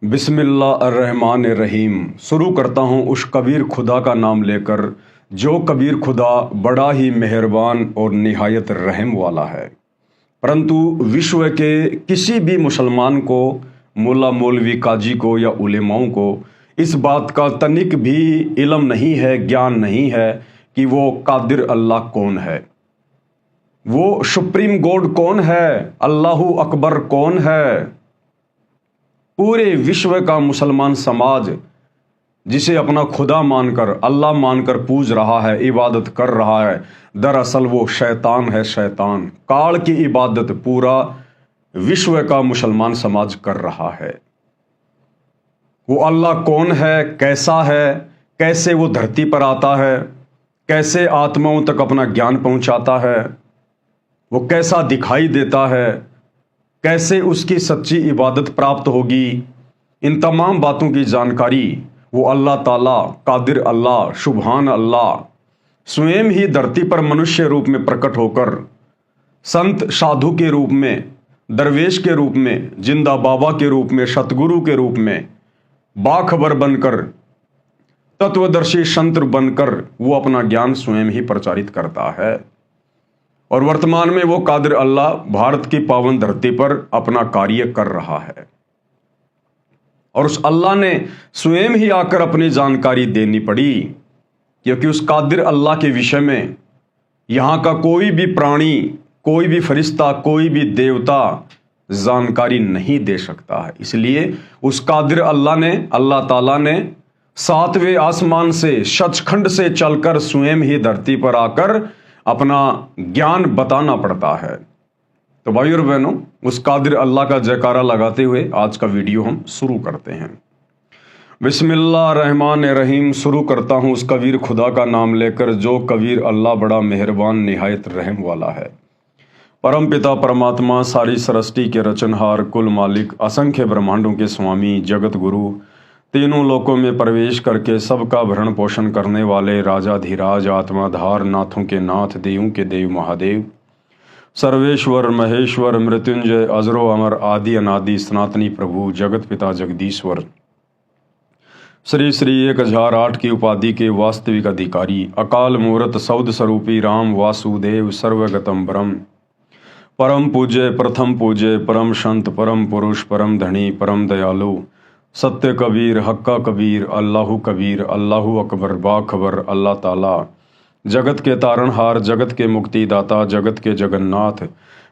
बिस्मिल्लाहिर्रहमानिर्रहीम। शुरू करता हूँ उस कबीर खुदा का नाम लेकर जो कबीर खुदा बड़ा ही मेहरबान और निहायत रहम वाला है। परंतु विश्व के किसी भी मुसलमान को, मुल्ला मौलवी काजी को या उलेमाओं को इस बात का तनिक भी इल्म नहीं है, ज्ञान नहीं है कि वो कादिर अल्लाह कौन है, वो सुप्रीम गॉड कौन है, अल्लाहु अकबर कौन है। पूरे विश्व का मुसलमान समाज जिसे अपना खुदा मानकर, अल्लाह मानकर पूज रहा है, इबादत कर रहा है, दरअसल वो शैतान है। शैतान काल की इबादत पूरा विश्व का मुसलमान समाज कर रहा है। वो अल्लाह कौन है, कैसा है, कैसे वो धरती पर आता है, कैसे आत्माओं तक अपना ज्ञान पहुंचाता है, वो कैसा दिखाई देता है, कैसे उसकी सच्ची इबादत प्राप्त होगी, इन तमाम बातों की जानकारी वो अल्लाह ताला कादिर अल्लाह सुभान अल्लाह स्वयं ही धरती पर मनुष्य रूप में प्रकट होकर संत साधु के रूप में, दरवेश के रूप में, जिंदा बाबा के रूप में, सतगुरु के रूप में बाखबर बनकर, तत्वदर्शी संत बनकर वो अपना ज्ञान स्वयं ही प्रचारित करता है। और वर्तमान में वो कादिर अल्लाह भारत की पावन धरती पर अपना कार्य कर रहा है। और उस अल्लाह ने स्वयं ही आकर अपनी जानकारी देनी पड़ी, क्योंकि उस कादिर अल्लाह के विषय में यहां का कोई भी प्राणी, कोई भी फरिश्ता, कोई भी देवता जानकारी नहीं दे सकता है। इसलिए उस कादिर अल्लाह ने, अल्लाह ताला ने सातवें आसमान से, सचखंड से चलकर स्वयं ही धरती पर आकर अपना ज्ञान बताना पड़ता है। तो भाई और बहनों, उस कादिर अल्लाह का जयकारा लगाते हुए आज का वीडियो हम शुरू करते हैं। बिस्मिल्लाहिर्रहमानिर्रहीम। शुरू करता हूँ उस कबीर खुदा का नाम लेकर जो कबीर अल्लाह बड़ा मेहरबान निहायत रहम वाला है। परम पिता परमात्मा, सारी सृष्टि के रचनहार, कुल मालिक, असंख्य ब्रह्मांडों के स्वामी, जगत गुरु, तीनों लोकों में प्रवेश करके सबका भरण पोषण करने वाले राजाधिराज, आत्माधार, नाथों के नाथ, देवों के देव महादेव, सर्वेश्वर महेश्वर, मृत्युंजय, अजरो अमर, आदि अनादि, सनातनी प्रभु, जगत पिता जगदीश्वर, श्री श्री 1008 की उपाधि के वास्तविक अधिकारी, अकाल मूर्त सौद स्वरूपी राम वासुदेव, सर्वगतम ब्रह्म, परम पूज्य, प्रथम पूज्य, परम संत, परम पुरुष, परम धनी, परम दयालु, सत्य कबीर, हक्का कबीर, अल्लाहु कबीर, अल्लाहु अकबर, बाखबर, अल्लाह ताला, जगत के तारणहार, जगत के मुक्तिदाता, जगत के जगन्नाथ,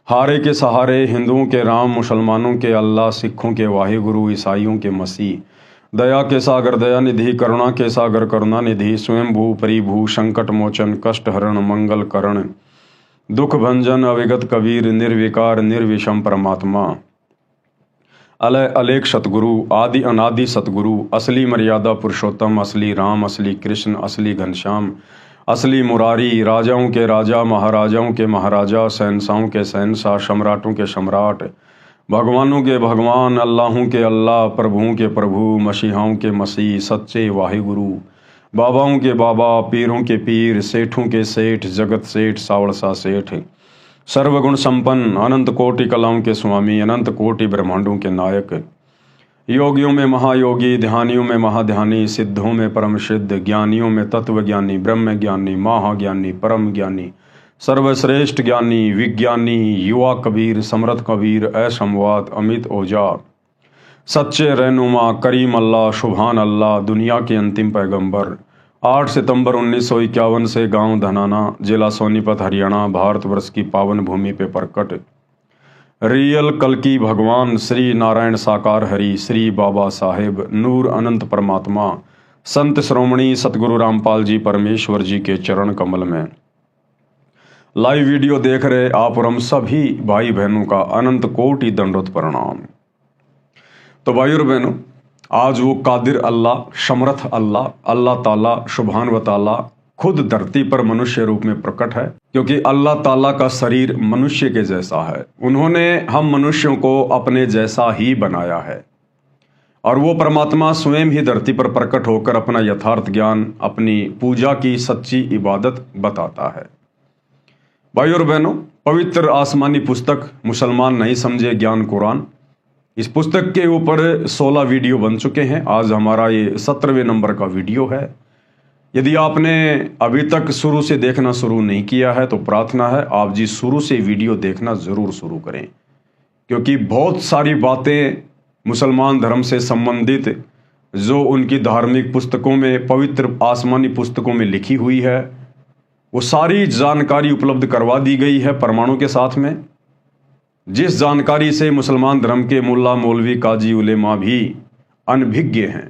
हारे के सहारे, हिंदुओं के राम, मुसलमानों के अल्लाह, सिखों के वाहिगुरु, ईसाइयों के मसीह, दया के सागर दया निधि, करुणा के सागर करुणा निधि, स्वयंभू परिभू, संकट मोचन, कष्ट हरण, मंगल करण, दुख भंजन, अविगत कबीर, निर्विकार निर्विषम परमात्मा, अलय अलेख सतगुरु, आदि अनादि सतगुरु, असली मर्यादा पुरुषोत्तम, असली राम, असली कृष्ण, असली घनश्याम, असली मुरारी, राजाओं के राजा, महाराजाओं के महाराजा, शहंशाहों के शहंशाह, सम्राटों के सम्राट, भगवानों के भगवान, अल्लाहों के अल्लाह, प्रभुओं के प्रभु, मसीहाओं के मसीह, सच्चे वाहिगुरु, बाबाओं के बाबा, पीरों के पीर, सेठों के सेठ, जगत सेठ, सावड़सा सेठ, सर्वगुण संपन्न, अनंत कोटि कलाओं के स्वामी, अनंत कोटि ब्रह्मांडों के नायक, योगियों में महायोगी, ध्यानियों में महाध्यानी, सिद्धों में परम सिद्ध, ज्ञानियों में तत्वज्ञानी, ब्रह्म ज्ञानी, महाज्ञानी, परम ज्ञानी, सर्वश्रेष्ठ ज्ञानी, विज्ञानी, युवा कबीर, समर्थ कबीर, असंवाद, अमित ओझा, सच्चे रहनुमा, करीम अल्लाह, सुभान अल्लाह, दुनिया के अंतिम पैगंबर, 8 सितंबर 1951 से गांव धनाना, जिला सोनीपत, हरियाणा, भारतवर्ष की पावन भूमि पे प्रकट रियल कल्कि भगवान श्री नारायण साकार हरि, श्री बाबा साहेब नूर अनंत परमात्मा, संत श्रोमणी सतगुरु रामपाल जी परमेश्वर जी के चरण कमल में लाइव वीडियो देख रहे आप और हम सभी भाई बहनों का अनंत कोटि दंडोत प्रणाम। तो भाई और बहनों, आज वो कादिर अल्लाह, समर्थ अल्लाह, अल्लाह ताला सुभान व ताला खुद धरती पर मनुष्य रूप में प्रकट है, क्योंकि अल्लाह ताला का शरीर मनुष्य के जैसा है। उन्होंने हम मनुष्यों को अपने जैसा ही बनाया है और वो परमात्मा स्वयं ही धरती पर प्रकट होकर अपना यथार्थ ज्ञान, अपनी पूजा की सच्ची इबादत बताता है। भाई और बहनों, पवित्र आसमानी पुस्तक मुसलमान नहीं समझे ज्ञान कुरान, इस पुस्तक के ऊपर 16 वीडियो बन चुके हैं। आज हमारा ये 17वें नंबर का वीडियो है। यदि आपने अभी तक शुरू से देखना शुरू नहीं किया है तो प्रार्थना है आप जी शुरू से वीडियो देखना ज़रूर शुरू करें, क्योंकि बहुत सारी बातें मुसलमान धर्म से संबंधित जो उनकी धार्मिक पुस्तकों में, पवित्र आसमानी पुस्तकों में लिखी हुई है, वो सारी जानकारी उपलब्ध करवा दी गई है प्रमाणों के साथ में, जिस जानकारी से मुसलमान धर्म के मुल्ला, मौलवी, काजी, उलेमा भी अनभिज्ञ हैं।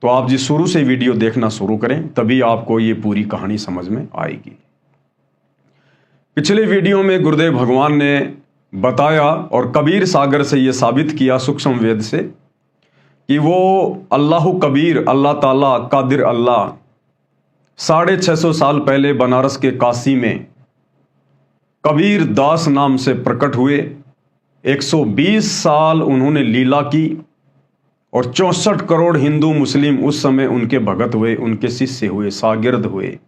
तो आप जी शुरू से वीडियो देखना शुरू करें, तभी आपको ये पूरी कहानी समझ में आएगी। पिछले वीडियो में गुरुदेव भगवान ने बताया और कबीर सागर से ये साबित किया, सूक्ष्म वेद से, कि वो अल्लाह कबीर, अल्लाह ताला कादिर अल्लाह 650 साल पहले बनारस के काशी में कबीर दास नाम से प्रकट हुए। 120 साल उन्होंने लीला की और 64 करोड़ हिंदू मुस्लिम उस समय उनके भगत हुए, उनके शिष्य हुए, शागिर्द हुए,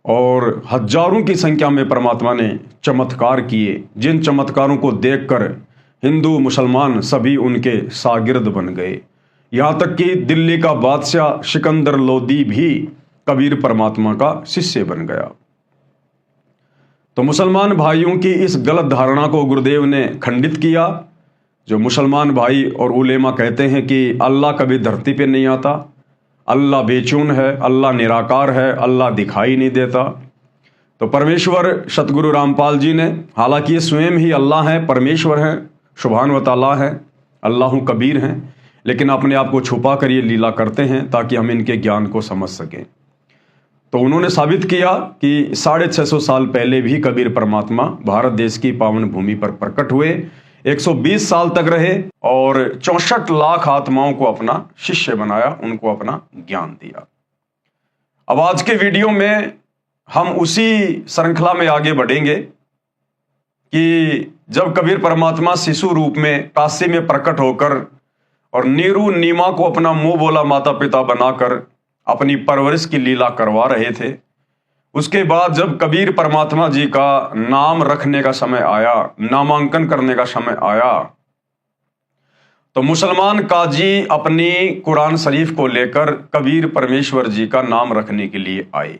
और हजारों की संख्या में परमात्मा ने चमत्कार किए, जिन चमत्कारों को देखकर हिंदू मुसलमान सभी उनके शागिर्द बन गए। यहाँ तक कि दिल्ली का बादशाह सिकंदर लोदी भी कबीर परमात्मा का शिष्य बन गया। तो मुसलमान भाइयों की इस गलत धारणा को गुरुदेव ने खंडित किया। जो मुसलमान भाई और उलेमा कहते हैं कि अल्लाह कभी धरती पे नहीं आता, अल्लाह बेचून है, अल्लाह निराकार है, अल्लाह दिखाई नहीं देता, तो परमेश्वर सतगुरु रामपाल जी ने, हालांकि ये स्वयं ही अल्लाह हैं, परमेश्वर हैं, सुभान व ताला हैं, अल्लाह कबीर हैं, लेकिन अपने आप को छुपा कर ये लीला करते हैं ताकि हम इनके ज्ञान को समझ सकें। तो उन्होंने साबित किया कि 650 साल पहले भी कबीर परमात्मा भारत देश की पावन भूमि पर प्रकट हुए, 120 साल तक रहे और 64 लाख आत्माओं को अपना शिष्य बनाया, उनको अपना ज्ञान दिया। अब आज के वीडियो में हम उसी श्रृंखला में आगे बढ़ेंगे कि जब कबीर परमात्मा शिशु रूप में काशी में प्रकट होकर और नीरू नीमा को अपना मुंह बोला माता पिता बनाकर अपनी परवरिश की लीला करवा रहे थे, उसके बाद जब कबीर परमात्मा जी का नाम रखने का समय आया, नामांकन करने का समय आया, तो मुसलमान काजी अपनी कुरान शरीफ को लेकर कबीर परमेश्वर जी का नाम रखने के लिए आए।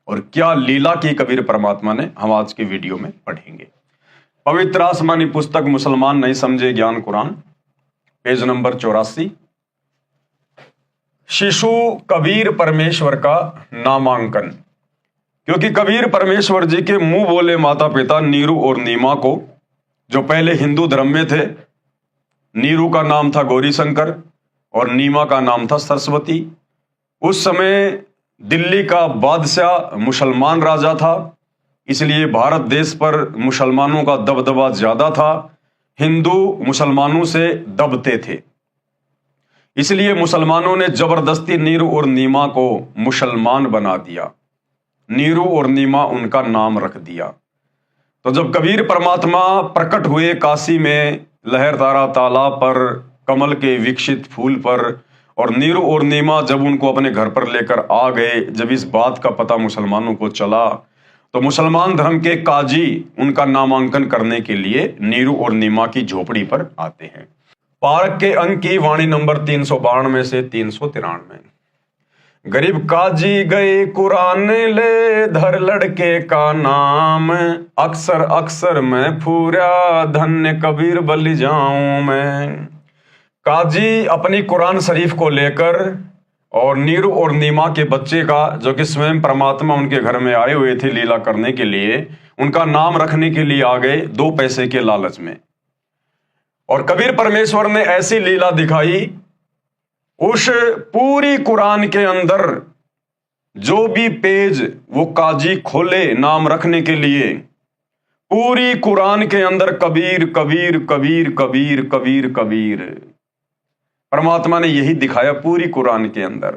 और क्या लीला की कबीर परमात्मा ने, हम आज के वीडियो में पढ़ेंगे। पवित्र आसमानी पुस्तक मुसलमान नहीं समझे ज्ञान कुरान, पेज नंबर 84। शिशु कबीर परमेश्वर का नामांकन। क्योंकि कबीर परमेश्वर जी के मुंह बोले माता पिता नीरू और नीमा को, जो पहले हिंदू धर्म में थे, नीरू का नाम था गौरी शंकर और नीमा का नाम था सरस्वती। उस समय दिल्ली का बादशाह मुसलमान राजा था, इसलिए भारत देश पर मुसलमानों का दबदबा ज्यादा था, हिंदू मुसलमानों से दबते थे, इसलिए मुसलमानों ने जबरदस्ती नीरू और नीमा को मुसलमान बना दिया, नीरू और नीमा उनका नाम रख दिया। तो जब कबीर परमात्मा प्रकट हुए काशी में लहरतारा तालाब पर, कमल के विकसित फूल पर, और नीरू और नीमा जब उनको अपने घर पर लेकर आ गए, जब इस बात का पता मुसलमानों को चला, तो मुसलमान धर्म के काजी उनका नामांकन करने के लिए नीरू और नीमा की झोपड़ी पर आते हैं। पारक के अंक की वाणी नंबर 392 से 393। गरीब काजी गए कुरान ले, धर लड़के का नाम, अक्सर अक्सर मैं फूरा, धन्य कबीर बलि जाऊं मैं। काजी अपनी कुरान शरीफ को लेकर और नीरू और नीमा के बच्चे का, जो कि स्वयं परमात्मा उनके घर में आए हुए थे लीला करने के लिए, उनका नाम रखने के लिए आ गए 2 पैसे के लालच में। और कबीर परमेश्वर ने ऐसी लीला दिखाई, उस पूरी कुरान के अंदर जो भी पेज वो काजी खोले नाम रखने के लिए, पूरी कुरान के अंदर कबीर कबीर कबीर कबीर कबीर कबीर, परमात्मा ने यही दिखाया पूरी कुरान के अंदर।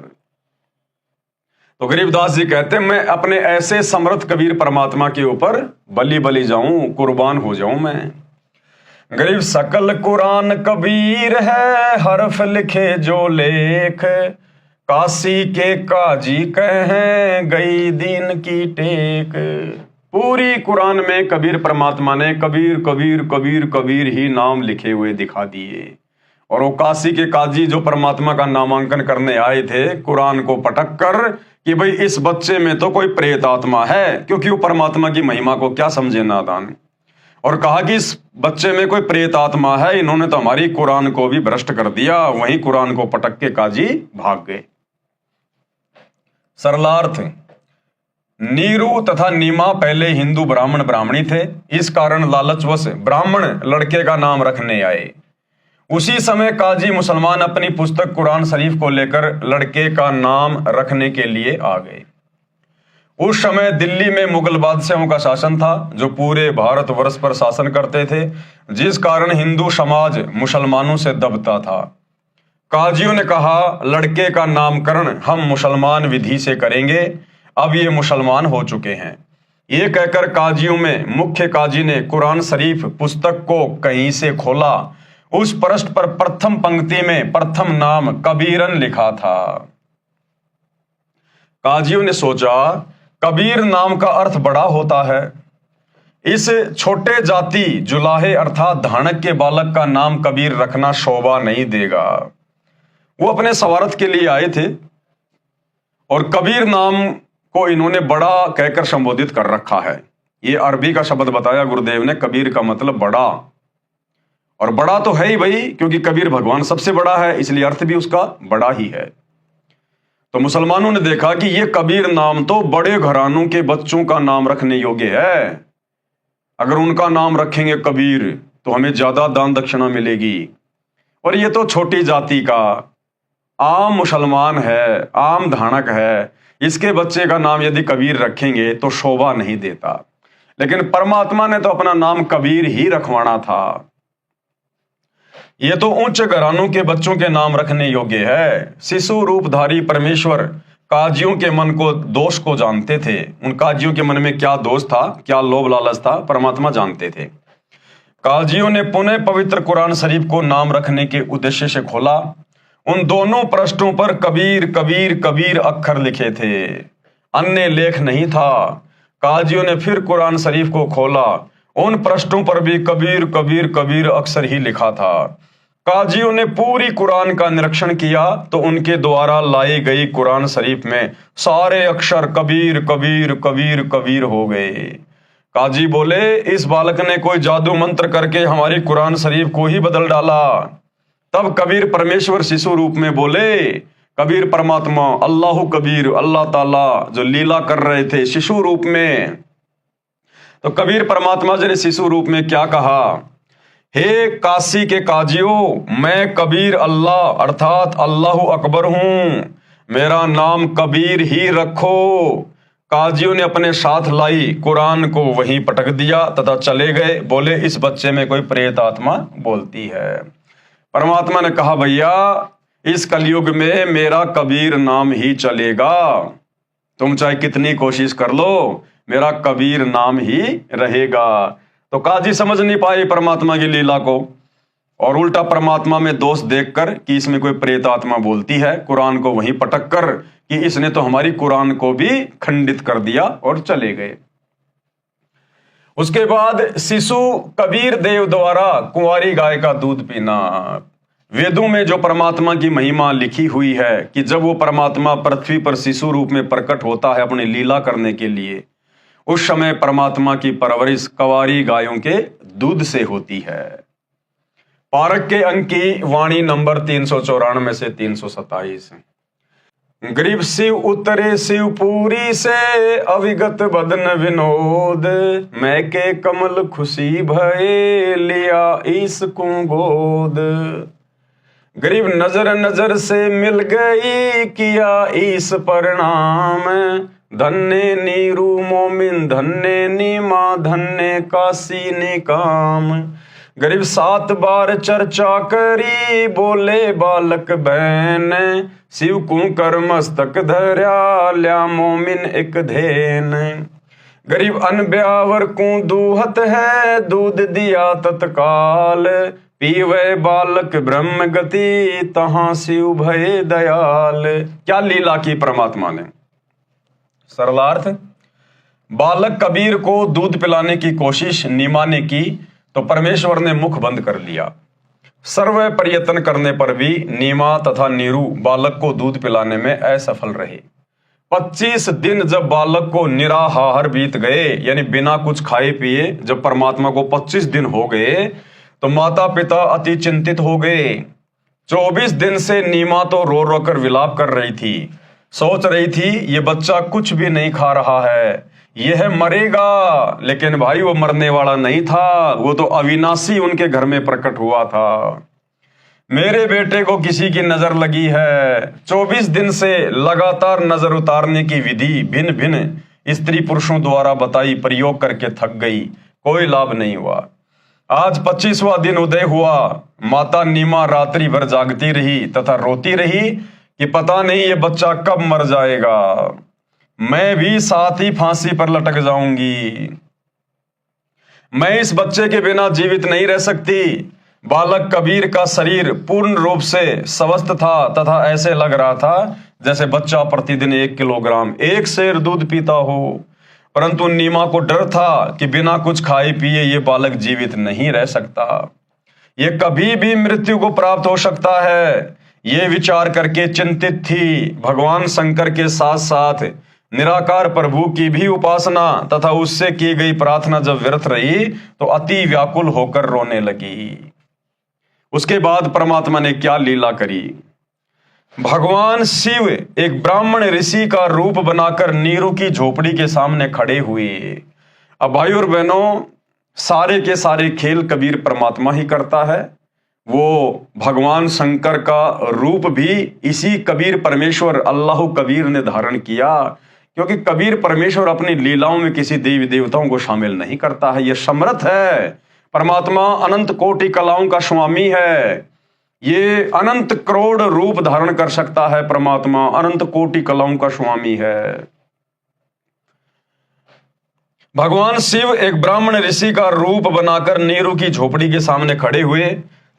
तो गरीबदास जी कहते हैं, मैं अपने ऐसे समर्थ कबीर परमात्मा के ऊपर बलि बलि जाऊं, कुर्बान हो जाऊं मैं। गरीब सकल कुरान कबीर है, हरफ लिखे जो लेख, काशी के काजी कहें गई दीन की टेक। पूरी कुरान में कबीर परमात्मा ने कबीर कबीर कबीर कबीर ही नाम लिखे हुए दिखा दिए। और वो काशी के काजी जो परमात्मा का नामांकन करने आए थे कुरान को पटक कर कि भाई इस बच्चे में तो कोई प्रेत आत्मा है, क्योंकि वो परमात्मा की महिमा को क्या समझे नादान, और कहा कि इस बच्चे में कोई प्रेत आत्मा है, इन्होंने तो हमारी कुरान को भी भ्रष्ट कर दिया। वहीं कुरान को पटक के काजी भाग गए। सरलार्थ, नीरू तथा नीमा पहले हिंदू ब्राह्मण ब्राह्मणी थे, इस कारण लालचवश ब्राह्मण लड़के का नाम रखने आए। उसी समय काजी मुसलमान अपनी पुस्तक कुरान शरीफ को लेकर लड़के का नाम रखने के लिए आ गए। उस समय दिल्ली में मुगल बादशाहों का शासन था जो पूरे भारतवर्ष पर शासन करते थे, जिस कारण हिंदू समाज मुसलमानों से दबता था। काजियों ने कहा लड़के का नामकरण हम मुसलमान विधि से करेंगे, अब ये मुसलमान हो चुके हैं। ये कहकर काजियों में मुख्य काजी ने कुरान शरीफ पुस्तक को कहीं से खोला। उस पृष्ठ पर प्रथम पंक्ति में प्रथम नाम कबीरन लिखा था। काजियों ने सोचा कबीर नाम का अर्थ बड़ा होता है, इस छोटे जाति जुलाहे अर्थात धानक के बालक का नाम कबीर रखना शोभा नहीं देगा। वो अपने स्वार्थ के लिए आए थे और कबीर नाम को इन्होंने बड़ा कहकर संबोधित कर रखा है। ये अरबी का शब्द बताया गुरुदेव ने, कबीर का मतलब बड़ा, और बड़ा तो है ही भाई, क्योंकि कबीर भगवान सबसे बड़ा है, इसलिए अर्थ भी उसका बड़ा ही है। तो मुसलमानों ने देखा कि ये कबीर नाम तो बड़े घरानों के बच्चों का नाम रखने योग्य है, अगर उनका नाम रखेंगे कबीर तो हमें ज्यादा दान दक्षिणा मिलेगी। और ये तो छोटी जाति का आम मुसलमान है, आम धानक है, इसके बच्चे का नाम यदि कबीर रखेंगे तो शोभा नहीं देता। लेकिन परमात्मा ने तो अपना नाम कबीर ही रखवाना था। ये तो उच्च घरानों के बच्चों के नाम रखने योग्य है। शिशु रूपधारी परमेश्वर काजियों के मन को दोष को जानते थे। उन काजियों के मन में क्या दोष था, क्या लोभ लालच था, परमात्मा जानते थे। काजियों ने पुनः पवित्र कुरान शरीफ को नाम रखने के उद्देश्य से खोला। उन दोनों पृष्ठों पर कबीर कबीर कबीर अक्षर लिखे थे, अन्य लेख नहीं था। काजियों ने फिर कुरान शरीफ को खोला, उन पृष्ठों पर भी कबीर कबीर कबीर अक्षर ही लिखा था। काजियों ने पूरी कुरान का निरीक्षण किया तो उनके द्वारा लाई गई कुरान शरीफ में सारे अक्षर कबीर कबीर कबीर कबीर हो गए। काजी बोले इस बालक ने कोई जादू मंत्र करके हमारी कुरान शरीफ को ही बदल डाला। तब कबीर परमेश्वर शिशु रूप में बोले, कबीर परमात्मा अल्लाह कबीर अल्लाह ताला जो लीला कर रहे थे शिशु रूप में, तो कबीर परमात्मा जी ने शिशु रूप में क्या कहा, हे काशी के काजियों, मैं कबीर अल्लाह अर्थात अल्लाह अकबर हूं, मेरा नाम कबीर ही रखो। काजियों ने अपने साथ लाई कुरान को वहीं पटक दिया तथा चले गए। बोले इस बच्चे में कोई प्रेत आत्मा बोलती है। परमात्मा ने कहा भैया इस कलयुग में मेरा कबीर नाम ही चलेगा, तुम चाहे कितनी कोशिश कर लो, मेरा कबीर नाम ही रहेगा। तो काजी समझ नहीं पाए परमात्मा की लीला को और उल्टा परमात्मा में दोष देखकर कि इसमें कोई प्रेत आत्मा बोलती है, कुरान को वहीं पटक कर कि इसने तो हमारी कुरान को भी खंडित कर दिया और चले गए। उसके बाद शिशु कबीर देव द्वारा कुंवारी गाय का दूध पीना। वेदों में जो परमात्मा की महिमा लिखी हुई है कि जब वो परमात्मा पृथ्वी पर शिशु रूप में प्रकट होता है अपनी लीला करने के लिए, उस समय परमात्मा की परवरिश कुंवारी गायों के दूध से होती है। पारक के अंक की वाणी नंबर 394 से 327। गरीब शिव उतरे शिवपुरी से अविगत बदन विनोद, मैं के कमल खुशी भये लिया इसको गोद। गरीब नजर नजर से मिल गई किया इस परिणाम, धन्य नीरू मोमिन धन्य नीमा धन्य काशी निकाम। गरीब 7 बार चर्चा करी बोले बालक बहन, शिव को कर मस्तक धर्या ल्या मोमिन एक धेन। गरीब अन ब्यावर को दूहत है दूध दिया तत्काल, पीवे बालक ब्रह्म गति तहां शिव भय दयाल। क्या लीला की परमात्मा ने। सरलार्थ, बालक कबीर को दूध पिलाने की कोशिश नीमा ने की तो परमेश्वर ने मुख बंद कर लिया। सर्व प्रयत्न करने पर भी नीमा तथा नीरू बालक को दूध पिलाने में असफल रहे। 25 दिन जब बालक को निराहार बीत गए, यानी बिना कुछ खाए पिए जब परमात्मा को 25 दिन हो गए तो माता पिता अति चिंतित हो गए। 24 दिन से नीमा तो रो रो कर विलाप कर रही थी, सोच रही थी ये बच्चा कुछ भी नहीं खा रहा है, यह मरेगा। लेकिन भाई वो मरने वाला नहीं था, वो तो अविनाशी उनके घर में प्रकट हुआ था। मेरे बेटे को किसी की नजर लगी है। 24 दिन से लगातार नजर उतारने की विधि भिन्न भिन्न स्त्री पुरुषों द्वारा बताई प्रयोग करके थक गई, कोई लाभ नहीं हुआ। आज 25वां दिन उदय हुआ। माता नीमा रात्रि भर जागती रही तथा रोती रही कि पता नहीं ये बच्चा कब मर जाएगा, मैं भी साथ ही फांसी पर लटक जाऊंगी, मैं इस बच्चे के बिना जीवित नहीं रह सकती। बालक कबीर का शरीर पूर्ण रूप से स्वस्थ था तथा ऐसे लग रहा था जैसे बच्चा प्रतिदिन 1 किलोग्राम 1 सेर दूध पीता हो। परंतु नीमा को डर था कि बिना कुछ खाए पिए ये बालक जीवित नहीं रह सकता, ये कभी भी मृत्यु को प्राप्त हो सकता है। ये विचार करके चिंतित थी। भगवान शंकर के साथ साथ निराकार प्रभु की भी उपासना तथा उससे की गई प्रार्थना जब व्यर्थ रही तो अति व्याकुल होकर रोने लगी। उसके बाद परमात्मा ने क्या लीला करी। भगवान शिव एक ब्राह्मण ऋषि का रूप बनाकर नीरू की झोपड़ी के सामने खड़े हुए। अब भाई और बहनों, सारे के सारे खेल कबीर परमात्मा ही करता है। वो भगवान शंकर का रूप भी इसी कबीर परमेश्वर अल्लाह कबीर ने धारण किया, क्योंकि कबीर परमेश्वर अपनी लीलाओं में किसी देवी देवताओं को शामिल नहीं करता है। यह समर्थ है। परमात्मा अनंत कोटि कलाओं का स्वामी है। ये अनंत करोड़ रूप धारण कर सकता है। परमात्मा अनंत कोटि कलाओं का स्वामी है। भगवान शिव एक ब्राह्मण ऋषि का रूप बनाकर नीरू की झोपड़ी के सामने खड़े हुए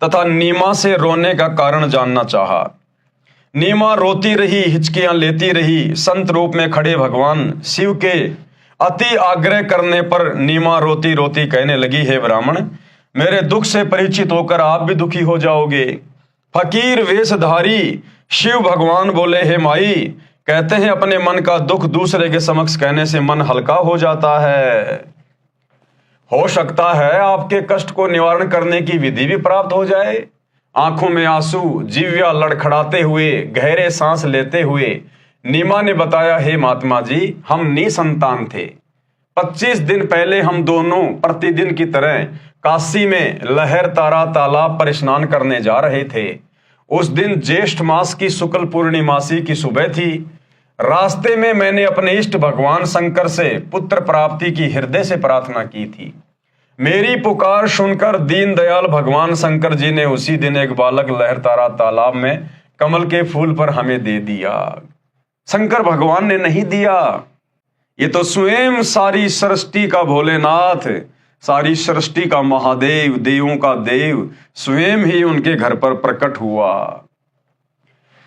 तथा नीमा से रोने का कारण जानना चाहा। नीमा रोती रही, हिचकियां लेती रही। संत रूप में खड़े भगवान शिव के अति आग्रह करने पर नीमा रोती रोती कहने लगी, हे ब्राह्मण, मेरे दुख से परिचित होकर आप भी दुखी हो जाओगे। फकीर वेशधारी शिव भगवान बोले, हे माई, कहते हैं अपने मन का दुख दूसरे के समक्ष कहने से मन हल्का हो जाता है। हो सकता है आपके कष्ट को निवारण करने की विधि भी प्राप्त हो जाए। आंखों में आंसू, जिह्वा लड़खड़ाते हुए, गहरे सांस लेते हुए नीमा ने बताया, हे महात्मा जी, हम निसंतान थे। 25 दिन पहले हम दोनों प्रतिदिन की तरह काशी में लहर तारा तालाब पर स्नान करने जा रहे थे। उस दिन ज्येष्ठ मास की शुक्ल पूर्णिमासी की सुबह थी। रास्ते में मैंने अपने इष्ट भगवान शंकर से पुत्र प्राप्ति की हृदय से प्रार्थना की थी। मेरी पुकार सुनकर दीनदयाल भगवान शंकर जी ने उसी दिन एक बालक लहर तारा तालाब में कमल के फूल पर हमें दे दिया। शंकर भगवान ने नहीं दिया, ये तो स्वयं सारी सृष्टि का भोलेनाथ, सारी सृष्टि का महादेव, देवों का देव स्वयं ही उनके घर पर प्रकट हुआ।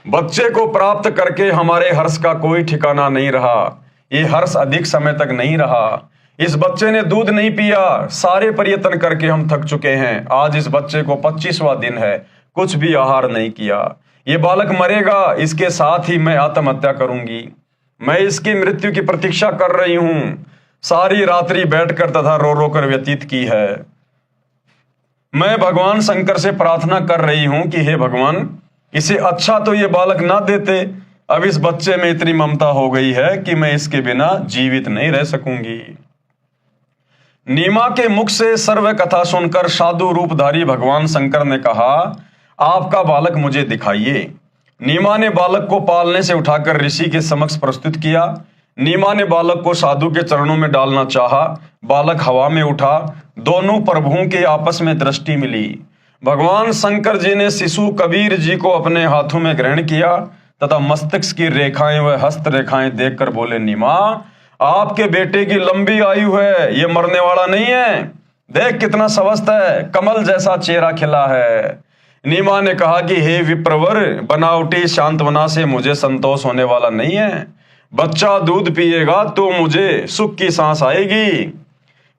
बच्चे को प्राप्त करके हमारे हर्ष का कोई ठिकाना नहीं रहा। ये हर्ष अधिक समय तक नहीं रहा। इस बच्चे ने दूध नहीं पिया। सारे प्रयत्न करके हम थक चुके हैं। आज इस बच्चे को 25वां दिन है, कुछ भी आहार नहीं किया। ये बालक मरेगा, इसके साथ ही मैं आत्महत्या करूंगी। मैं इसकी मृत्यु की प्रतीक्षा कर रही हूं। सारी रात्रि बैठकर तथा रो रो कर व्यतीत की है। मैं भगवान शंकर से प्रार्थना कर रही हूं कि हे भगवान, इसे अच्छा तो ये बालक ना देते। अब इस बच्चे में इतनी ममता हो गई है कि मैं इसके बिना जीवित नहीं रह सकूंगी। नीमा के मुख से सर्व कथा सुनकर साधु रूपधारी भगवान शंकर ने कहा, आपका बालक मुझे दिखाइए। नीमा ने बालक को पालने से उठाकर ऋषि के समक्ष प्रस्तुत किया। नीमा ने बालक को साधु के चरणों में डालना चाहा। बालक हवा में उठा। दोनों प्रभुओं के आपस में दृष्टि मिली। भगवान शंकर जी ने शिशु कबीर जी को अपने हाथों में ग्रहण किया तथा मस्तिष्क की रेखाएं व हस्त रेखाएं देखकर बोले, नीमा, आपके बेटे की लंबी आयु है, ये मरने वाला नहीं है। देख कितना स्वस्थ है, कमल जैसा चेहरा खिला है। नीमा ने कहा कि हे विप्रवर, बनावटी शांतवना से मुझे संतोष होने वाला नहीं है। बच्चा दूध पिएगा तो मुझे सुख की सांस आएगी।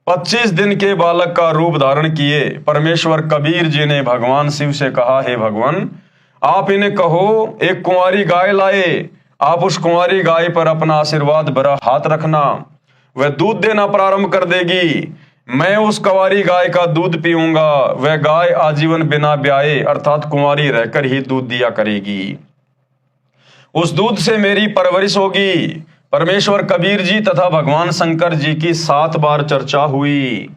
25 दिन के बालक का रूप धारण किए परमेश्वर कबीर जी ने भगवान शिव से कहा, हे भगवान, आप इन्हें कहो एक कुंवारी गाय लाए, आप उस कुंवारी गाय पर अपना आशीर्वाद भरा हाथ रखना, वह दूध देना प्रारंभ कर देगी। मैं उस कुंवारी गाय का दूध पीऊंगा, वह गाय आजीवन बिना ब्याए अर्थात कुंवारी रहकर ही दूध दिया करेगी। उस दूध से मेरी परवरिश होगी। परमेश्वर कबीर जी तथा भगवान शंकर जी की 7 बार चर्चा हुई।